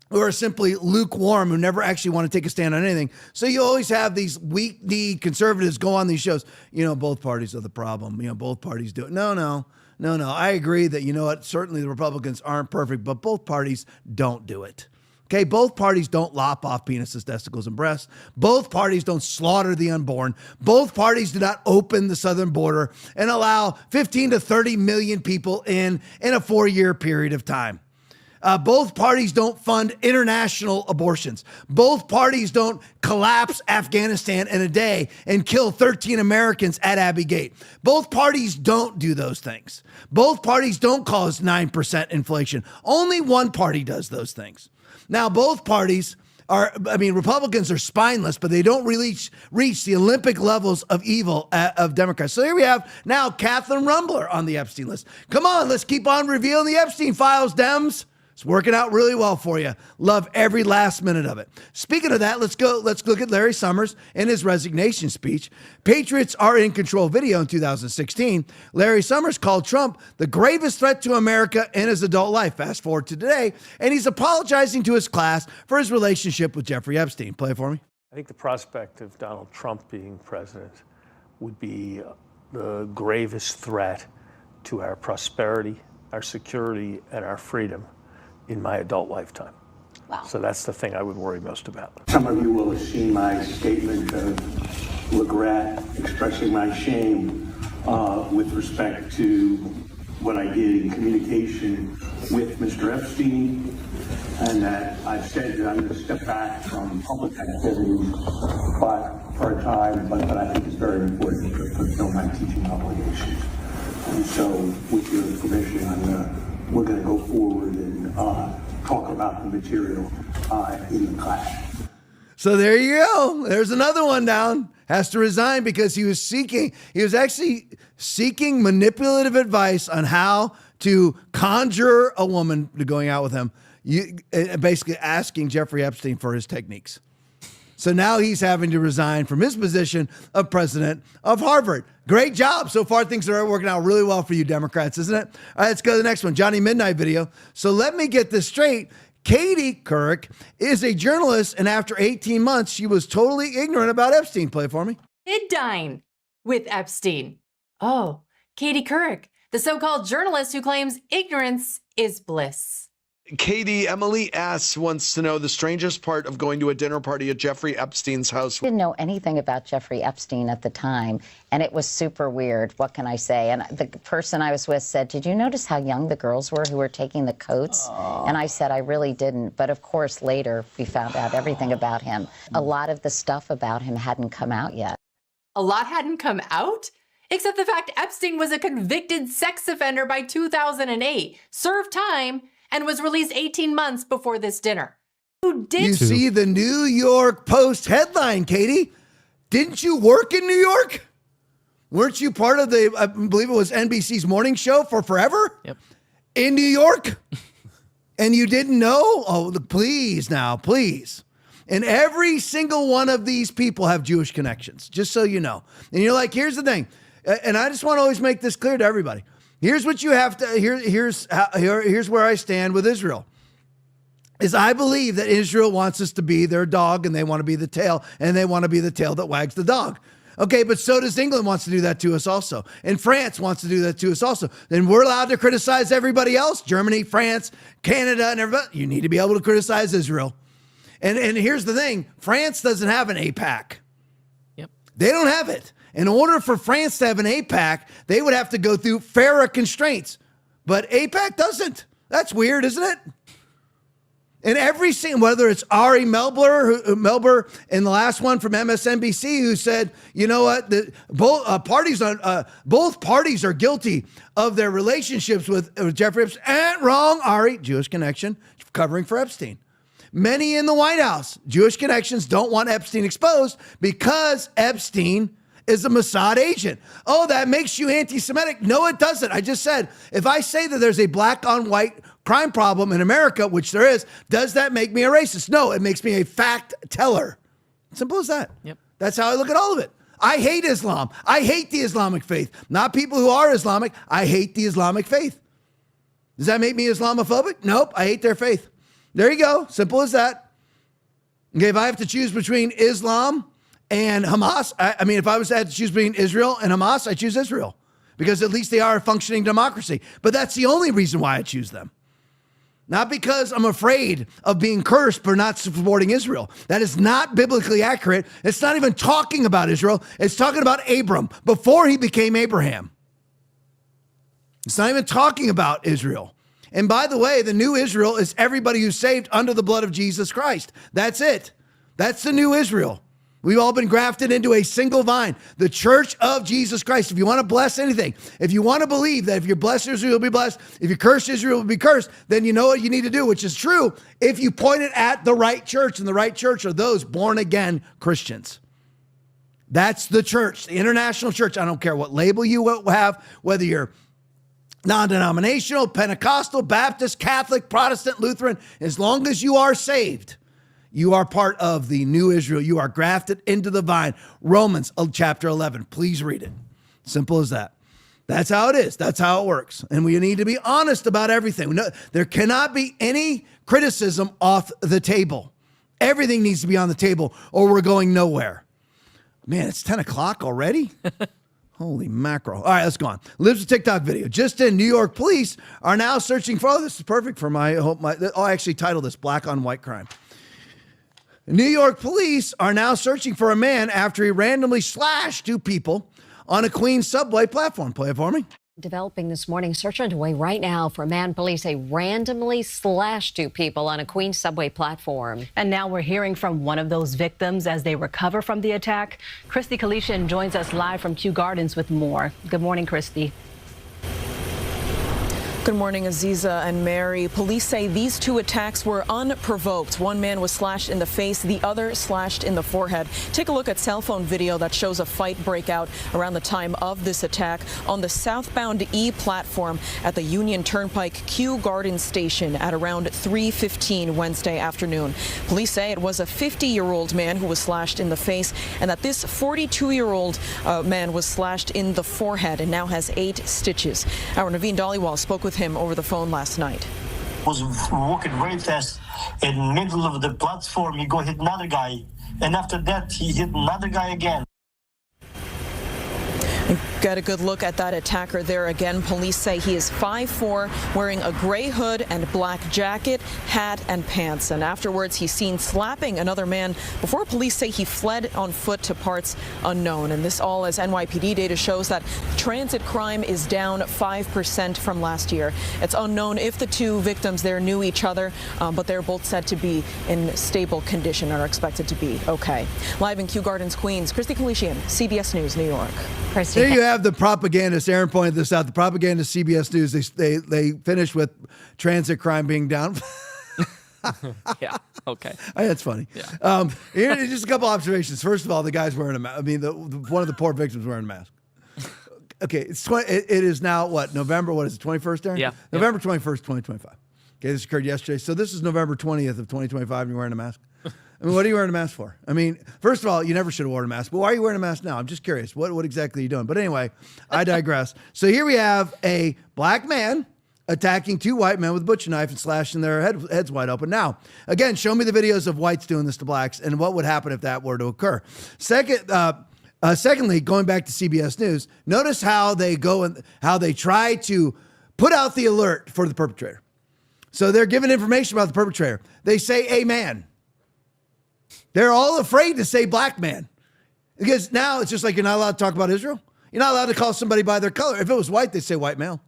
who are simply lukewarm, who never actually want to take a stand on anything. So you always have these weak-kneed conservatives go on these shows. Both parties are the problem. Both parties do it. No. I agree that, certainly the Republicans aren't perfect, but both parties don't do it. Okay, both parties don't lop off penises, testicles, and breasts. Both parties don't slaughter the unborn. Both parties do not open the southern border and allow 15 to 30 million people in a 4-year period of time. Both parties don't fund international abortions. Both parties don't collapse Afghanistan in a day and kill 13 Americans at Abbey Gate. Both parties don't do those things. Both parties don't cause 9% inflation. Only one party does those things. Now, both parties Republicans are spineless, but they don't really reach the Olympic levels of evil of Democrats. So here we have now Catherine Rumbler on the Epstein list. Come on, let's keep on revealing the Epstein files, Dems. It's working out really well for you. Love every last minute of it. Speaking of that, let's look at Larry Summers and his resignation speech. Patriots are in control video in 2016. Larry Summers called Trump the gravest threat to America in his adult life. Fast forward to today, and he's apologizing to his class for his relationship with Jeffrey Epstein. Play it for me. I think the prospect of Donald Trump being president would be the gravest threat to our prosperity, our security, and our freedom in my adult lifetime. Wow. So that's the thing I would worry most about. Some of you will have seen my statement of regret, expressing my shame with respect to what I did in communication with Mr. Epstein, and that I've said that I'm going to step back from public activities for a time, but I think it's very important to fulfill my teaching obligations. And so, with your permission, we're going to go forward and talk about the material in the class. So there you go. There's another one down. Has to resign because he was actually seeking manipulative advice on how to conjure a woman to going out with him. Basically asking Jeffrey Epstein for his techniques. So now he's having to resign from his position of president of Harvard. Great job. So far, things are working out really well for you Democrats, isn't it? All right, let's go to the next one. Johnny Midnight video. So let me get this straight. Katie Couric is a journalist, and after 18 months, she was totally ignorant about Epstein. Play it for me. Did dine with Epstein. Oh, Katie Couric, the so-called journalist who claims ignorance is bliss. Katie, Emily S. wants to know the strangest part of going to a dinner party at Jeffrey Epstein's house. I didn't know anything about Jeffrey Epstein at the time, and it was super weird. What can I say? And the person I was with said, "Did you notice how young the girls were who were taking the coats?" And I said, "I really didn't." But of course, later we found out everything about him. A lot of the stuff about him hadn't come out yet. A lot hadn't come out? Except the fact Epstein was a convicted sex offender by 2008, served time, and was released 18 months before this dinner. Who did you see the New York Post headline, Katie? Didn't you work in New York? Weren't you part of the, I believe it was NBC's morning show for forever? Yep. In New York? And you didn't know? Oh, please now, please. And every single one of these people have Jewish connections, just so you know. And you're like, here's the thing. And I just want to always make this clear to everybody. Here's what you have to, here's where I stand with Israel. Is I believe that Israel wants us to be their dog and they want to be the tail, and they want to be the tail that wags the dog. Okay, but so does England wants to do that to us also. And France wants to do that to us also. Then we're allowed to criticize everybody else, Germany, France, Canada, and everybody. You need to be able to criticize Israel. And here's the thing, France doesn't have an AIPAC. Yep. They don't have it. In order for France to have an AIPAC, they would have to go through FARA constraints. But AIPAC doesn't. That's weird, isn't it? And every single, whether it's Ari Melber in the last one from MSNBC, who said, you know what, both parties are guilty of their relationships with Jeffrey Epstein. Wrong, Ari, Jewish connection, covering for Epstein. Many in the White House, Jewish connections, don't want Epstein exposed because Epstein is a Mossad agent. Oh, that makes you anti-Semitic. No, it doesn't. I just said, if I say that there's a black on white crime problem in America, which there is, does that make me a racist? No, it makes me a fact teller. Simple as that. Yep. That's how I look at all of it. I hate Islam. I hate the Islamic faith. Not people who are Islamic. I hate the Islamic faith. Does that make me Islamophobic? Nope. I hate their faith. There you go. Simple as that. Okay, if I have to choose between Islam and Hamas, I mean, if I was to have to choose between Israel and Hamas, I choose Israel because at least they are a functioning democracy. But that's the only reason why I choose them. Not because I'm afraid of being cursed for not supporting Israel. That is not biblically accurate. It's not even talking about Israel. It's talking about Abram before he became Abraham. It's not even talking about Israel. And by the way, the new Israel is everybody who's saved under the blood of Jesus Christ. That's it. That's the new Israel. We've all been grafted into a single vine, the church of Jesus Christ. If you want to bless anything, if you want to believe that if you bless Israel, you'll be blessed. If you curse Israel, you'll be cursed. Then you know what you need to do, which is true if you point it at the right church. And the right church are those born again Christians. That's the church, the international church. I don't care what label you have, whether you're non-denominational, Pentecostal, Baptist, Catholic, Protestant, Lutheran, as long as you are saved, you are part of the new Israel. You are grafted into the vine. Romans chapter 11. Please read it. Simple as that. That's how it is. That's how it works. And we need to be honest about everything. There cannot be any criticism off the table. Everything needs to be on the table or we're going nowhere. Man, it's 10 o'clock already? Holy mackerel. All right, let's go on. Lives a TikTok video. Just in, New York police are now searching for, this is perfect for I actually titled this Black on White Crime. New York police are now searching for a man after he randomly slashed 2 people on a Queens subway platform. Play it for me. Developing this morning, search underway right now for a man police say randomly slashed 2 people on a Queens subway platform. And now we're hearing from one of those victims as they recover from the attack. Christy Kalishian joins us live from Kew Gardens with more. Good morning, Christy. Good morning, Aziza and Mary. Police say these 2 attacks were unprovoked. One man was slashed in the face, the other slashed in the forehead. Take a look at cell phone video that shows a fight break out around the time of this attack on the southbound E platform at the Union Turnpike Kew Gardens station at around 3:15 Wednesday afternoon. Police say it was a 50-year-old man who was slashed in the face and that this 42-year-old man was slashed in the forehead and now has 8 stitches. Our Naveen Dhaliwal spoke with him over the phone last night. Was walking very fast in the middle of the platform. He go hit another guy, and after that he hit another guy again. Get a good look at that attacker there again. Police say he is 5'4", wearing a gray hood and black jacket, hat, and pants. And afterwards, he's seen slapping another man before police say he fled on foot to parts unknown. And this all as NYPD data shows that transit crime is down 5% from last year. It's unknown if the 2 victims there knew each other, but they're both said to be in stable condition and are expected to be okay. Live in Kew Gardens, Queens, Christy Kalishian, CBS News, New York. There you have the propagandist. Aaron pointed this out. The propagandist CBS News, they finished with transit crime being down. Yeah. Okay. That's funny. Yeah. Here's just a couple observations. First of all, the guy's wearing a mask. I mean, one of the poor victims wearing a mask. Okay, it is now what, November? What is it? 21st, Aaron? Yeah. Yep. November 21st, 2025. Okay, this occurred yesterday. So this is November 20th of 2025, and you're wearing a mask. I mean, what are you wearing a mask for? I mean, first of all, you never should have worn a mask. But why are you wearing a mask now? I'm just curious. What exactly are you doing? But anyway, I digress. So here we have a black man attacking 2 white men with a butcher knife and slashing their heads wide open. Now, again, show me the videos of whites doing this to blacks and what would happen if that were to occur. Secondly, going back to CBS News, notice how they go and how they try to put out the alert for the perpetrator. So they're giving information about the perpetrator. They say a man. They're all afraid to say black man because now it's just like you're not allowed to talk about Israel. You're not allowed to call somebody by their color. If it was white, they'd say white male.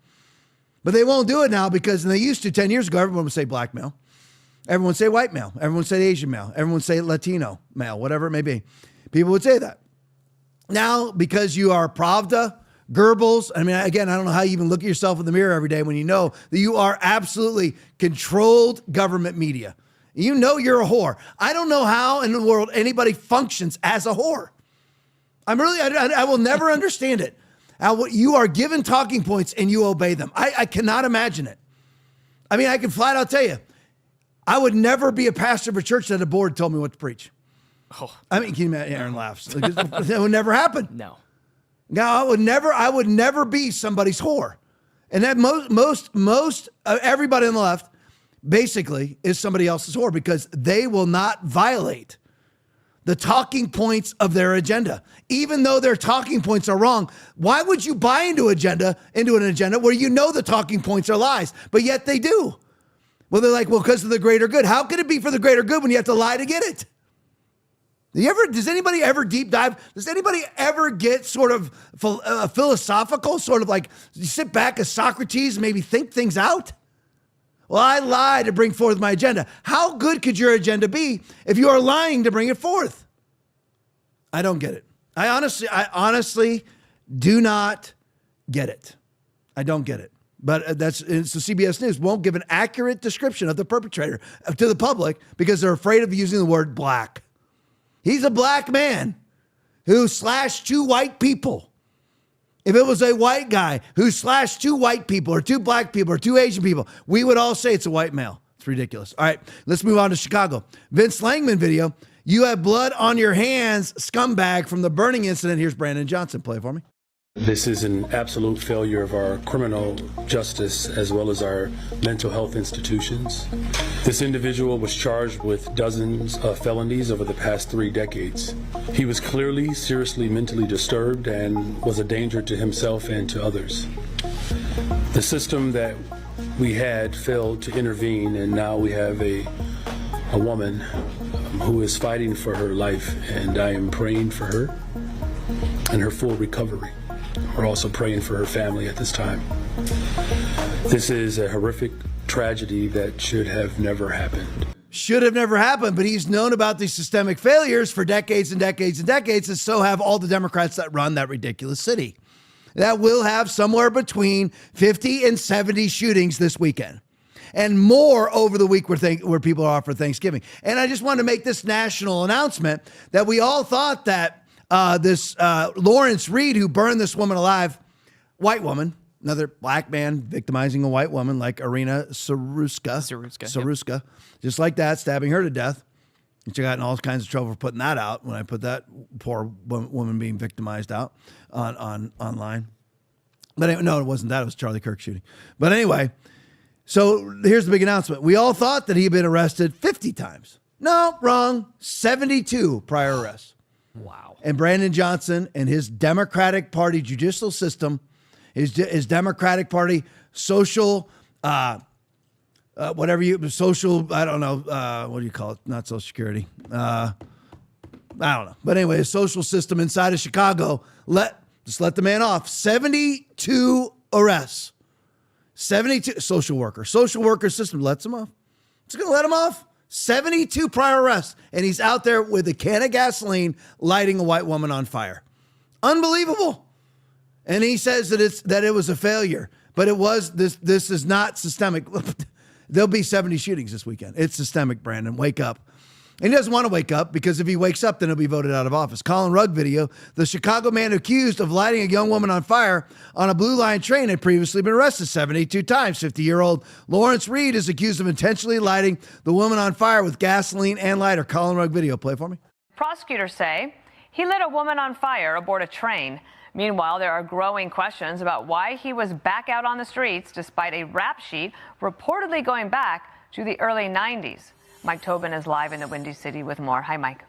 But they won't do it now because they used to 10 years ago, everyone would say black male. Everyone would say white male. Everyone would say Asian male. Everyone would say Latino male, whatever it may be. People would say that. Now, because you are Pravda, Goebbels, I mean, again, I don't know how you even look at yourself in the mirror every day when you know that you are absolutely controlled government media. You know you're a whore. I don't know how in the world anybody functions as a whore. I will never understand it. You are given talking points and you obey them. I cannot imagine it. I mean, I can flat out tell you, I would never be a pastor of a church that a board told me what to preach. Oh. I mean, can you imagine? Aaron laughs. That would never happen. No. Now, I would never be somebody's whore. And that most everybody on the left basically is somebody else's whore because they will not violate the talking points of their agenda. Even though their talking points are wrong, why would you buy into an agenda where you know the talking points are lies, but yet they do? Well, they're like, well, because of the greater good. How can it be for the greater good when you have to lie to get it? Does anybody ever deep dive? Does anybody ever get sort of philosophical, sort of like you sit back as Socrates and maybe think things out? Well, I lied to bring forth my agenda. How good could your agenda be if you are lying to bring it forth? I don't get it. I honestly do not get it. I don't get it. But it's the CBS News won't give an accurate description of the perpetrator to the public because they're afraid of using the word black. He's a black man who slashed 2 white people. If it was a white guy who slashed 2 white people or 2 black people or 2 Asian people, we would all say it's a white male. It's ridiculous. All right, let's move on to Chicago. Vince Langman video. You have blood on your hands, scumbag, from the burning incident. Here's Brandon Johnson. Play it for me. This is an absolute failure of our criminal justice as well as our mental health institutions. This individual was charged with dozens of felonies over the past 3 decades. He was clearly seriously mentally disturbed and was a danger to himself and to others. The system that we had failed to intervene, and now we have a woman who is fighting for her life, and I am praying for her and her full recovery. We're also praying for her family at this time. This is a horrific tragedy that should have never happened. Should have never happened, but he's known about these systemic failures for decades and decades and decades, and so have all the Democrats that run that ridiculous city. That will have somewhere between 50 and 70 shootings this weekend, and more over the week where people are off for Thanksgiving. And I just want to make this national announcement that we all thought that this Lawrence Reed, who burned this woman alive, white woman, another black man victimizing a white woman like Irina Saruska, just like that, stabbing her to death. Which I got in all kinds of trouble for putting that out when I put that poor woman being victimized out on online. But anyway, no, it wasn't that. It was Charlie Kirk shooting. But anyway, so here's the big announcement. We all thought that he had been arrested 50 times. No, wrong. 72 prior arrests. Wow. And Brandon Johnson and his Democratic Party judicial system, his Democratic Party social, I don't know, what do you call it? Not Social Security. I don't know. But anyway, a social system inside of Chicago, just let the man off. 72 arrests. 72, social worker system lets him off. It's going to let him off. 72 prior arrests, and he's out there with a can of gasoline lighting a white woman on fire. Unbelievable. And he says that it was a failure, but it was this is not systemic. There'll be 70 shootings this weekend. It's systemic, Brandon. Wake up. And he doesn't want to wake up because if he wakes up, then he'll be voted out of office. Colin Rugg video. The Chicago man accused of lighting a young woman on fire on a Blue Line train had previously been arrested 72 times. 50-year-old Lawrence Reed is accused of intentionally lighting the woman on fire with gasoline and lighter. Colin Rugg video. Play for me. Prosecutors say he lit a woman on fire aboard a train. Meanwhile, there are growing questions about why he was back out on the streets despite a rap sheet reportedly going back to the early 90s. Mike Tobin is live in the Windy City with more. Hi, Mike.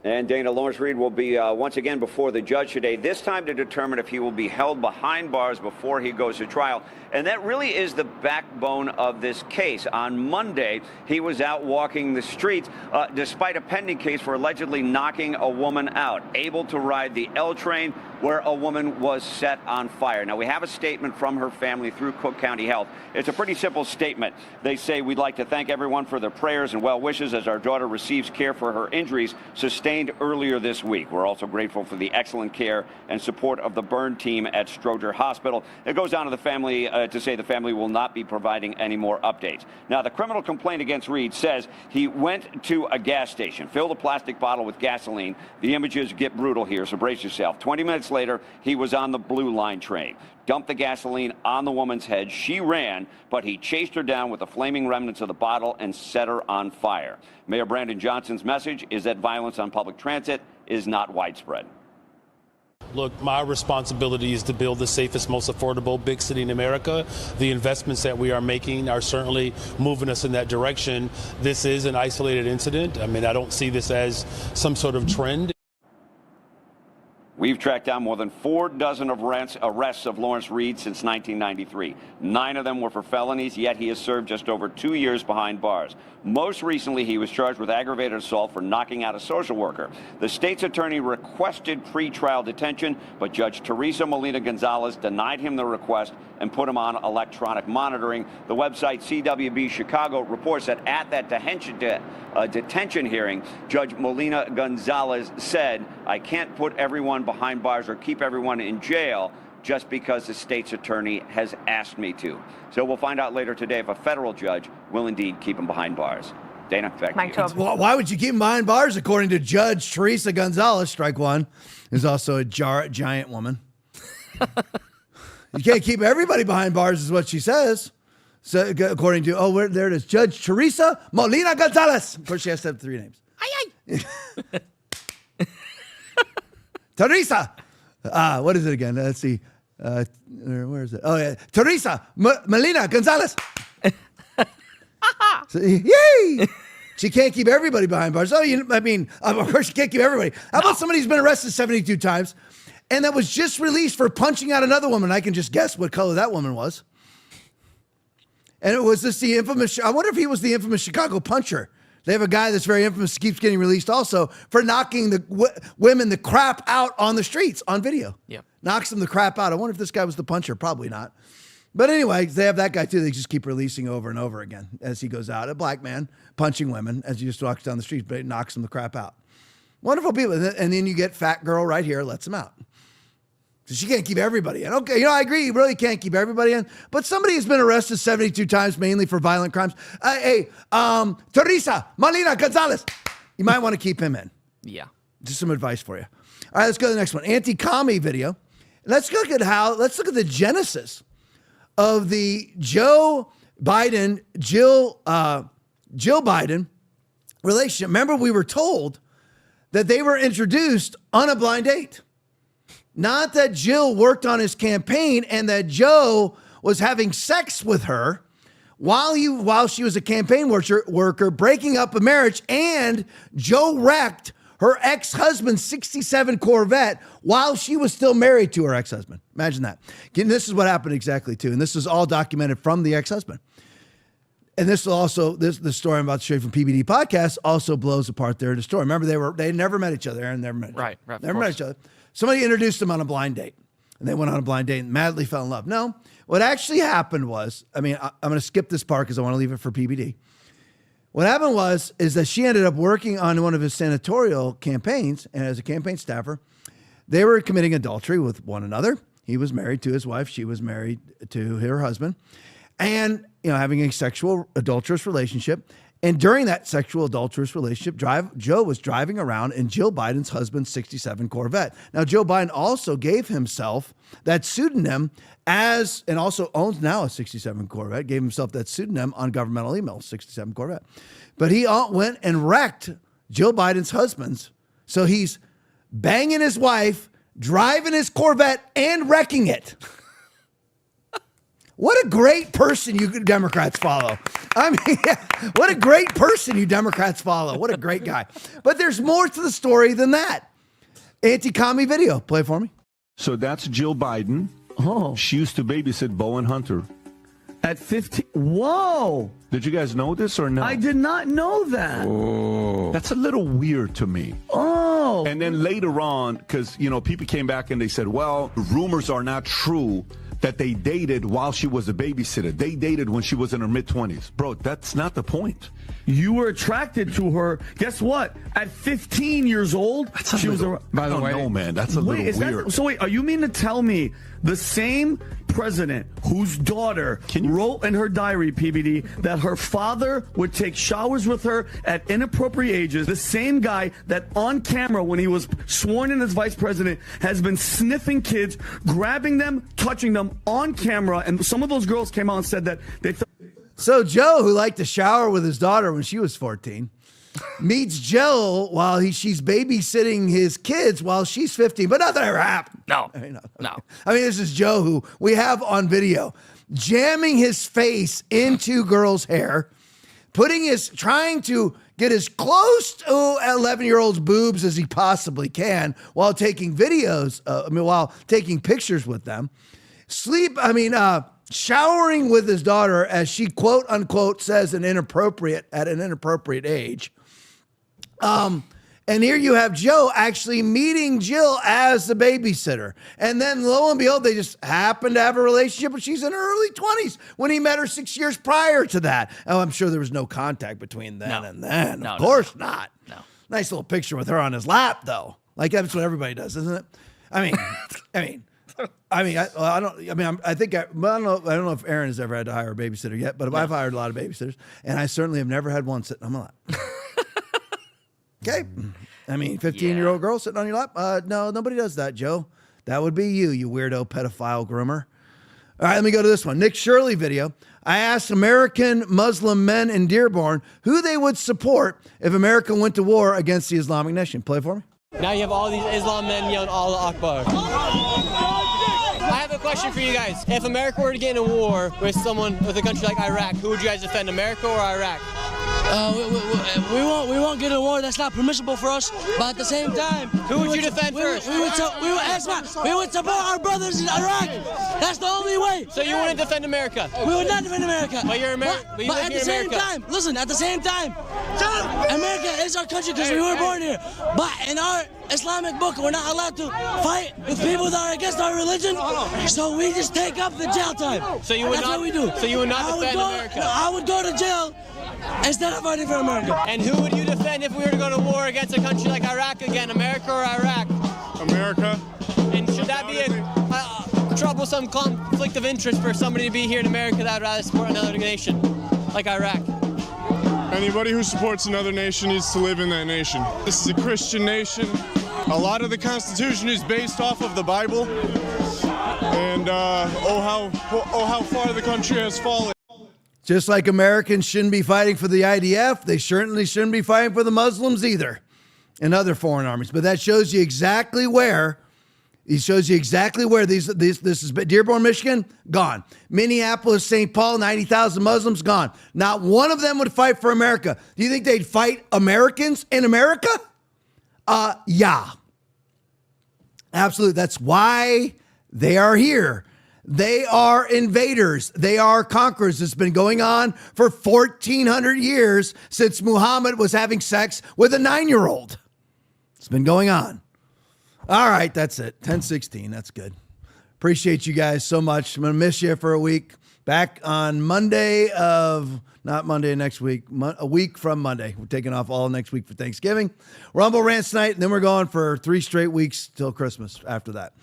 And Dana, Lawrence Reed will be once again before the judge today, this time to determine if he will be held behind bars before he goes to trial. And that really is the backbone of this case. On Monday, he was out walking the streets despite a pending case for allegedly knocking a woman out, able to ride the L train where a woman was set on fire. Now, we have a statement from her family through Cook County Health. It's a pretty simple statement. They say, we'd like to thank everyone for their prayers and well wishes as our daughter receives care for her injuries sustained earlier this week. We're also grateful for the excellent care and support of the burn team at Stroger Hospital. It goes on to the family to say the family will not be providing any more updates. Now, the criminal complaint against Reed says he went to a gas station, filled a plastic bottle with gasoline. The images get brutal here, so brace yourself. 20 minutes later, he was on the Blue Line train, dumped the gasoline on the woman's head. She ran, but he chased her down with the flaming remnants of the bottle and set her on fire. Mayor Brandon Johnson's message is that violence on public transit is not widespread. Look, my responsibility is to build the safest, most affordable big city in America. The investments that we are making are certainly moving us in that direction. This is an isolated incident. I mean, I don't see this as some sort of trend. We've tracked down more than 4 dozen arrests of Lawrence Reed since 1993. 9 of them were for felonies, yet he has served just over 2 years behind bars. Most recently, he was charged with aggravated assault for knocking out a social worker. The state's attorney requested pre-trial detention, but Judge Teresa Molina Gonzalez denied him the request and put him on electronic monitoring. The website CWB Chicago reports that at that detention hearing, Judge Molina Gonzalez said, "I can't put everyone behind bars or keep everyone in jail just because the state's attorney has asked me to." So we'll find out later today if a federal judge will indeed keep him behind bars. Dana, back to you. Why would you keep him behind bars? According to Judge Teresa Gonzalez, strike one, is also a giant woman. You can't keep everybody behind bars, is what she says. So, according to, there it is, Judge Teresa Molina Gonzalez. Of course, she has to have 3 names. Teresa. What is it again? Let's see. Where is it? Oh, yeah. Teresa Molina Gonzalez. So, yay! She can't keep everybody behind bars. Of course, she can't keep everybody. How about somebody who's been arrested 72 times and that was just released for punching out another woman? I can just guess what color that woman was. And it was just the infamous, I wonder if he was the infamous Chicago puncher. They have a guy that's very infamous, keeps getting released also for knocking the women the crap out on the streets on video. Yep. Knocks them the crap out. I wonder if this guy was the puncher. Probably not. But anyway, they have that guy too. They just keep releasing over and over again as he goes out. A black man punching women as he just walks down the street, but it knocks them the crap out. Wonderful people. And then you get fat girl right here, lets them out. So she can't keep everybody in. Okay, I agree. You really can't keep everybody in. But somebody has been arrested 72 times, mainly for violent crimes. Teresa Molina Gonzalez. You might want to keep him in. Yeah. Just some advice for you. All right, let's go to the next one. Anti-commie video. Let's look at the genesis of the Joe Biden, Jill Biden relationship. Remember, we were told that they were introduced on a blind date. Not that Jill worked on his campaign and that Joe was having sex with her while she was a campaign worker, breaking up a marriage, and Joe wrecked her ex-husband's 67 Corvette while she was still married to her ex-husband. Imagine that. Again, this is what happened exactly, too. And this is all documented from the ex-husband. And this will also, the story I'm about to show you from PBD Podcast also blows apart their story. Remember, they never met each other. Aaron never met each other. Right. Never met each other. Somebody introduced them on a blind date. And they went on a blind date and madly fell in love. No, what actually happened was, I'm going to skip this part because I want to leave it for PBD. What happened is that she ended up working on one of his senatorial campaigns, and as a campaign staffer, they were committing adultery with one another. He was married to his wife. She was married to her husband. And, having a sexual adulterous relationship. And during that sexual adulterous relationship, Joe was driving around in Jill Biden's husband's 67 Corvette. Now, Joe Biden also gave himself that pseudonym and also owns now a 67 Corvette, gave himself that pseudonym on governmental email, 67 Corvette. But he went and wrecked Jill Biden's husband's. So he's banging his wife, driving his Corvette, and wrecking it. What a great person you Democrats follow. What a great person you Democrats follow. What a great guy. But there's more to the story than that. Anti-commie video. Play it for me. So that's Jill Biden. Oh. She used to babysit Bowen Hunter. At 15. Whoa. Did you guys know this or no? I did not know that. Oh. That's a little weird to me. Oh. And then later on, because, people came back and they said, well, rumors are not true that they dated while she was a babysitter. They dated when she was in her mid-20s. Bro, that's not the point. You were attracted to her. Guess what? At 15 years old, she was a... By the way, no, man, that's a little weird. So wait, are you mean to tell me the same president whose daughter wrote in her diary, PBD, that her father would take showers with her at inappropriate ages, the same guy that on camera when he was sworn in as vice president has been sniffing kids, grabbing them, touching them on camera, and some of those girls came out and said that they... So Joe, who liked to shower with his daughter when she was 14, meets Jill while she's babysitting his kids while she's 15. But nothing ever happened. No. This is Joe, who we have on video, jamming his face into girls' hair, trying to get as close to 11-year-olds' boobs as he possibly can while taking videos, while taking pictures with them. Showering with his daughter as she quote unquote says at an inappropriate age. And here you have Joe actually meeting Jill as the babysitter. And then lo and behold, they just happen to have a relationship when she's in her early 20s when he met her 6 years prior to that. Oh, I'm sure there was no contact between then and then. Of course not. No. Nice little picture with her on his lap, though. Like that's what everybody does, isn't it? I don't know if Aaron has ever had to hire a babysitter yet, but I've hired a lot of babysitters, and I certainly have never had one sitting on my lap. Okay. 15-year-old girl sitting on your lap? No, nobody does that, Joe. That would be you weirdo pedophile groomer. All right, let me go to this one. Nick Shirley video. I asked American Muslim men in Dearborn who they would support if America went to war against the Islamic nation. Play it for me. Now you have all these Islam men yelling Allah Akbar. I have a question for you guys. If America were to get in a war with a country like Iraq, who would you guys defend, America or Iraq? We won't get in a war. That's not permissible for us. But at the same time, who would you defend first? We would support our brothers in Iraq. That's the only way. So you wouldn't defend America? We would not defend America. But you're American. But at the same time, listen. At the same time, America is our country because we were born here. But in our Islamic book, we're not allowed to fight with people that are against our religion. So we just take up the jail time. So you would That's not. what we do. So you would not defend America. I would go to jail instead of fighting for America. And who would you defend if we were to go to war against a country like Iraq again, America or Iraq? America. And should that be a troublesome conflict of interest for somebody to be here in America that would rather support another nation like Iraq? Anybody who supports another nation needs to live in that nation. This is a Christian nation. A lot of the Constitution is based off of the Bible. And how far the country has fallen. Just like Americans shouldn't be fighting for the IDF, they certainly shouldn't be fighting for the Muslims either and other foreign armies. But that shows you exactly where. This is Dearborn, Michigan, gone. Minneapolis, St. Paul, 90,000 Muslims, gone. Not one of them would fight for America. Do you think they'd fight Americans in America? Yeah. Absolutely. That's why they are here. They are invaders. They are conquerors. It's been going on for 1,400 years since Muhammad was having sex with a 9-year-old. It's been going on. All right, that's it. 10:16. That's good. Appreciate you guys so much. I'm going to miss you for a week. Back on Monday not Monday next week, a week from Monday. We're taking off all next week for Thanksgiving. Rumble Rants tonight, and then we're going for 3 straight weeks till Christmas after that.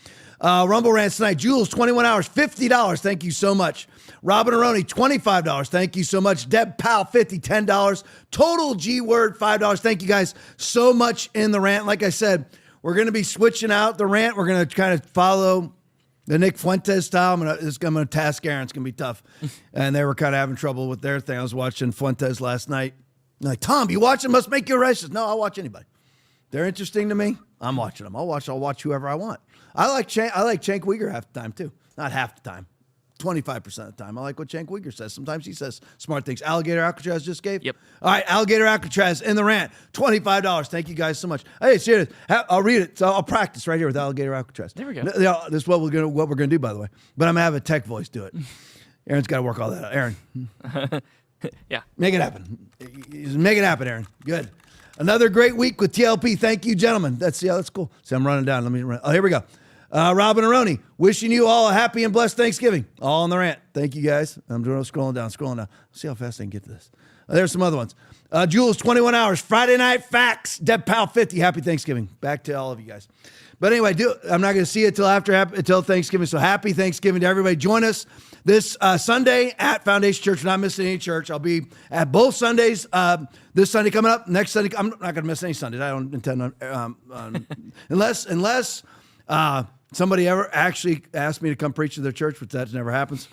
Rumble Rants tonight. Jules, 21 hours, $50. Thank you so much. Robin Aroni, $25. Thank you so much. Deb Powell, $10. Total G Word, $5. Thank you guys so much in the rant. Like I said, we're going to be switching out the rant. We're going to kind of follow the Nick Fuentes style. I'm going to task Aaron. It's going to be tough. And they were kind of having trouble with their thing. I was watching Fuentes last night. I'm like, Tom, you watch them? Must make you racist. No, I'll watch anybody. They're interesting to me. I'm watching them. I'll watch whoever I want. I like Cenk Uygur half the time too. Not half the time. 25% of the time. I like what Cenk Uygur says. Sometimes he says smart things. Alligator Alcatraz just gave? Yep. All right, Alligator Alcatraz in the rant. $25. Thank you guys so much. Hey, serious. I'll read it. So I'll practice right here with Alligator Alcatraz. There we go. This is what we're gonna do, by the way. But I'm gonna have a tech voice do it. Aaron's got to work all that out. Aaron. Yeah. Make it happen. Make it happen, Aaron. Good. Another great week with TLP. Thank you, gentlemen. That's cool. So I'm running down. Let me run. Oh, here we go. Robin Aroni, wishing you all a happy and blessed Thanksgiving. All on the rant. Thank you, guys. I'm scrolling down. See how fast I can get to this. There's some other ones. Jules, 21 hours. Friday Night Facts. Deb Powell, 50. Happy Thanksgiving. Back to all of you guys. But anyway, I'm not going to see it until Thanksgiving. So happy Thanksgiving to everybody. Join us this Sunday at Foundation Church. We're not missing any church. I'll be at both Sundays. This Sunday coming up. Next Sunday, I'm not going to miss any Sundays. I don't intend on unless somebody ever actually asked me to come preach to their church, which that never happens.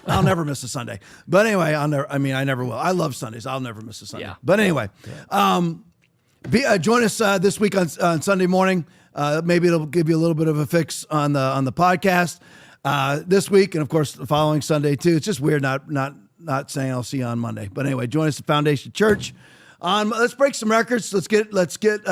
I'll never miss a Sunday. But anyway, I never will. I love Sundays. I'll never miss a Sunday. Yeah. But anyway, join us this week on Sunday morning. Maybe it'll give you a little bit of a fix on the podcast this week, and of course the following Sunday too. It's just weird not saying I'll see you on Monday. But anyway, join us at Foundation Church Let's break some records. Let's get.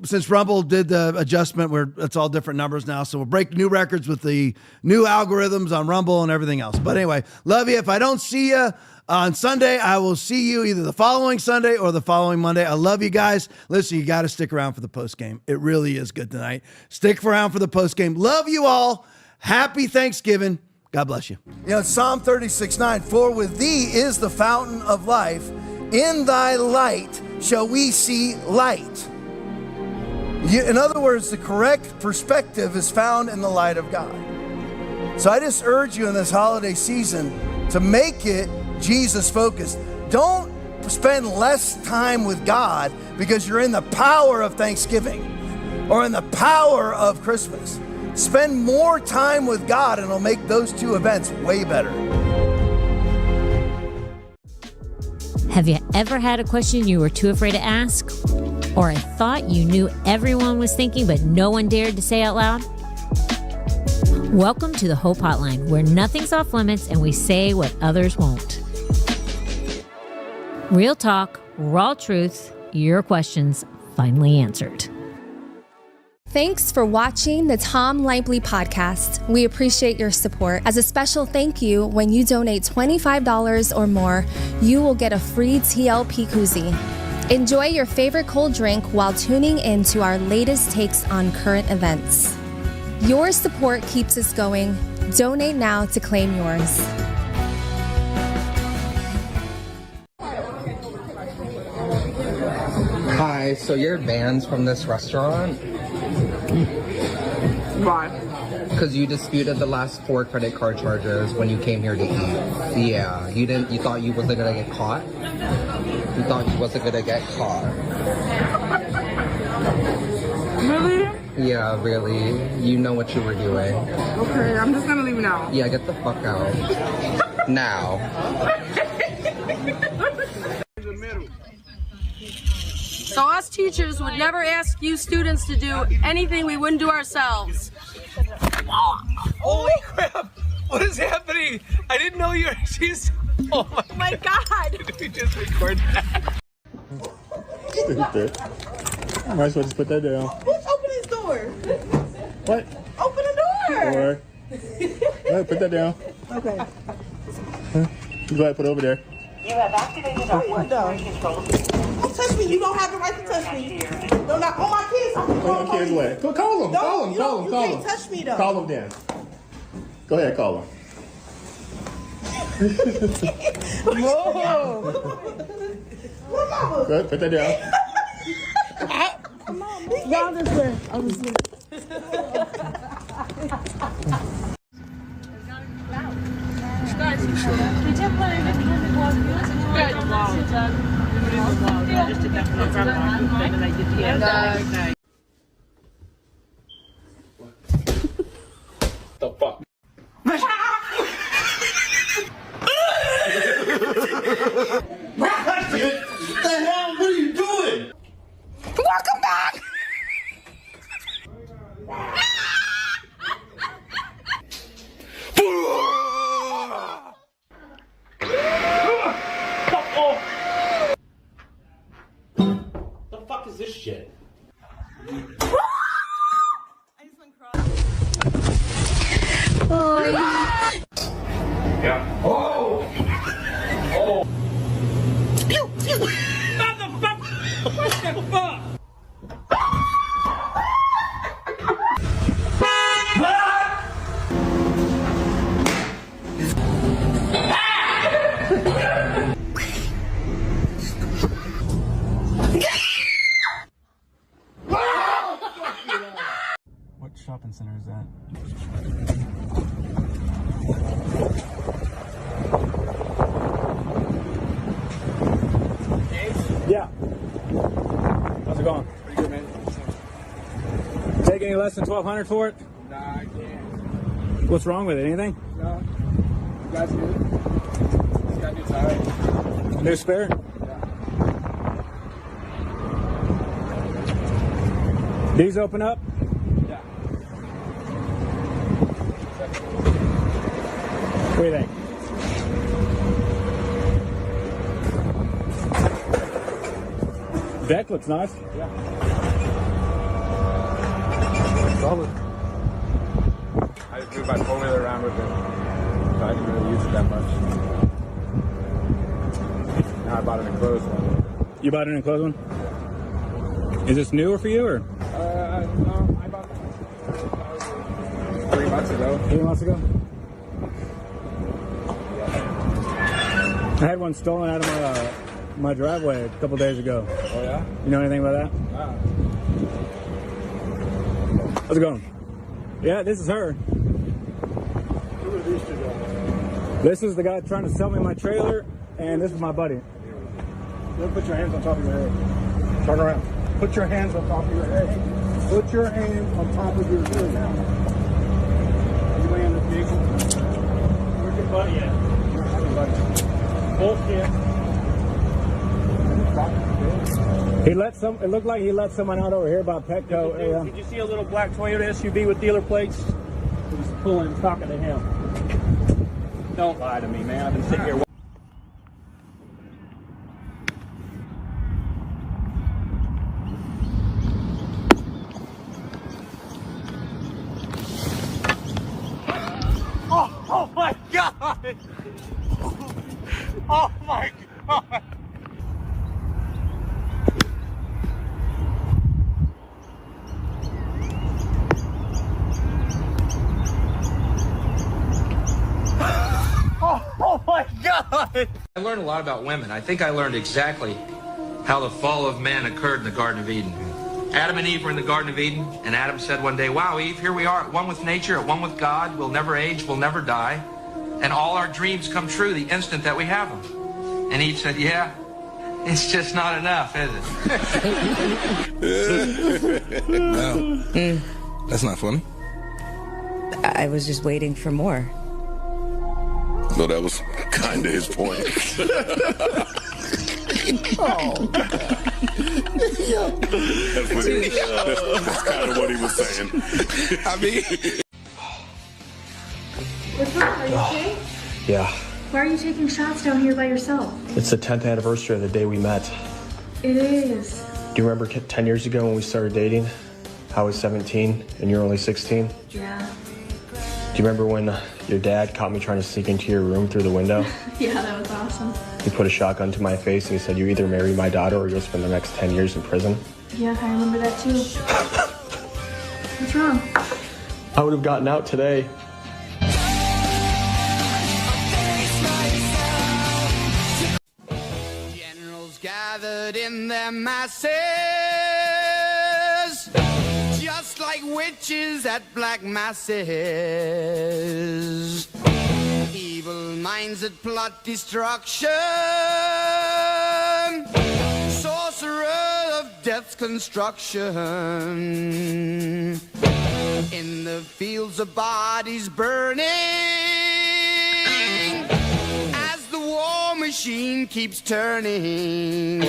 Since Rumble did the adjustment, it's all different numbers now. So we'll break new records with the new algorithms on Rumble and everything else. But anyway, love you. If I don't see you on Sunday, I will see you either the following Sunday or the following Monday. I love you guys. Listen, you got to stick around for the post game. It really is good tonight. Stick around for the post game. Love you all. Happy Thanksgiving. God bless you. Psalm 36:9, for with thee is the fountain of life. In thy light shall we see light. In other words, the correct perspective is found in the light of God. So I just urge you in this holiday season to make it Jesus focused. Don't spend less time with God because you're in the power of Thanksgiving or in the power of Christmas. Spend more time with God and it'll make those two events way better. Have you ever had a question you were too afraid to ask? Or a thought you knew everyone was thinking but no one dared to say out loud? Welcome to the Hope Hotline, where nothing's off limits and we say what others won't. Real talk, raw truth, your questions finally answered. Thanks for watching the Tom Laipply podcast. We appreciate your support. As a special thank you, when you donate $25 or more, you will get a free TLP koozie. Enjoy your favorite cold drink while tuning in to our latest takes on current events. Your support keeps us going. Donate now to claim yours. Hi, so you're banned from this restaurant? Why? Because you disputed the last 4 credit card charges when you came here to eat. Yeah, you thought you wasn't gonna get caught? You thought you wasn't gonna get caught. Really? Yeah, really. You know what you were doing. Okay, I'm just gonna leave now. Yeah, get the fuck out. Now. So us teachers would never ask you students to do anything we wouldn't do ourselves. Holy crap! What is happening? I didn't know you were. She's. Oh my God! Did we just record that? Stupid. I might as well just put that down. Who's opening his door? What? Open the door! Alright, put that down. Okay. Huh? You go ahead and put it over there. You have activated our control. Don't touch me. You don't have the right to touch me. Don't knock on my kids. Put your kids away. Go call them. Call them. Call them. You Call can't them. touch me though. Call them then. Go ahead, call them. Whoa. Good. Put that down. Come on, y'all this way. I'll just way. The fuck? What the hell? What are you doing? Welcome back. The fuck is this shit? Yeah. Oh! Oh! Pew, pew. Motherfucker! What the fuck? What shopping center is that? Yeah. How's it going? Pretty good, man. Take any less than $1,200 for it? Nah, I can't. What's wrong with it? Anything? No. You guys good? This guy gets alright. New spare? These open up? Yeah. What do you think? Deck looks nice. Yeah. Solid. I just moved my four-wheeler around with it, so I didn't really use it that much. Now I bought an enclosed one. You bought an enclosed one? Is this newer for you, or? No, I bought it 3 months ago. 3 months ago? I had one stolen out of my driveway a couple days ago. Oh, yeah? You know anything about that? Wow. How's it going? Yeah, this is her. Who are these two guys? This is the guy trying to sell me my trailer, and this is my buddy. Don't put your hands on top of your head. Turn around. Put your hands on top of your head. Put your hands on top of your head now. Anybody in the vehicle? Where's your buddy at? Where's your buddy? Bullshit. He let some. It looked like he let someone out over here by Petco. Did you see a little black Toyota SUV with dealer plates? He was pulling, talking to him. Don't lie to me, man. I've been sitting here. Oh my God! Oh my God! Oh my God! I learned a lot about women. I think I learned exactly how the fall of man occurred in the Garden of Eden. Adam and Eve were in the Garden of Eden, and Adam said one day, wow, Eve, here we are, at one with nature, at one with God. We'll never age, we'll never die. And all our dreams come true the instant that we have them. And Eve said, yeah, it's just not enough, is it? No. That's not funny. I was just waiting for more. So that was kind of his point. Oh. That's kind of what he was saying. I mean... What's up? Are you okay? Yeah. Why are you taking shots down here by yourself? It's the 10th anniversary of the day we met. It is. Do you remember 10 years ago when we started dating? I was 17 and you're only 16? Yeah. Do you remember when your dad caught me trying to sneak into your room through the window? Yeah, that was awesome. He put a shotgun to my face and he said, you either marry my daughter or you'll spend the next 10 years in prison. Yeah, I remember that too. What's wrong? I would have gotten out today. Generals gathered in their masses, just like witches at black masses. Evil minds that plot destruction, sorcerer of death's construction. In the fields of bodies burning, as the war machine keeps turning.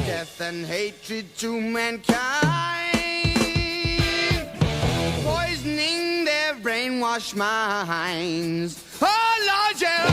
Death and hatred to mankind, poisoning their brainwashed minds. Oh Lord, yeah.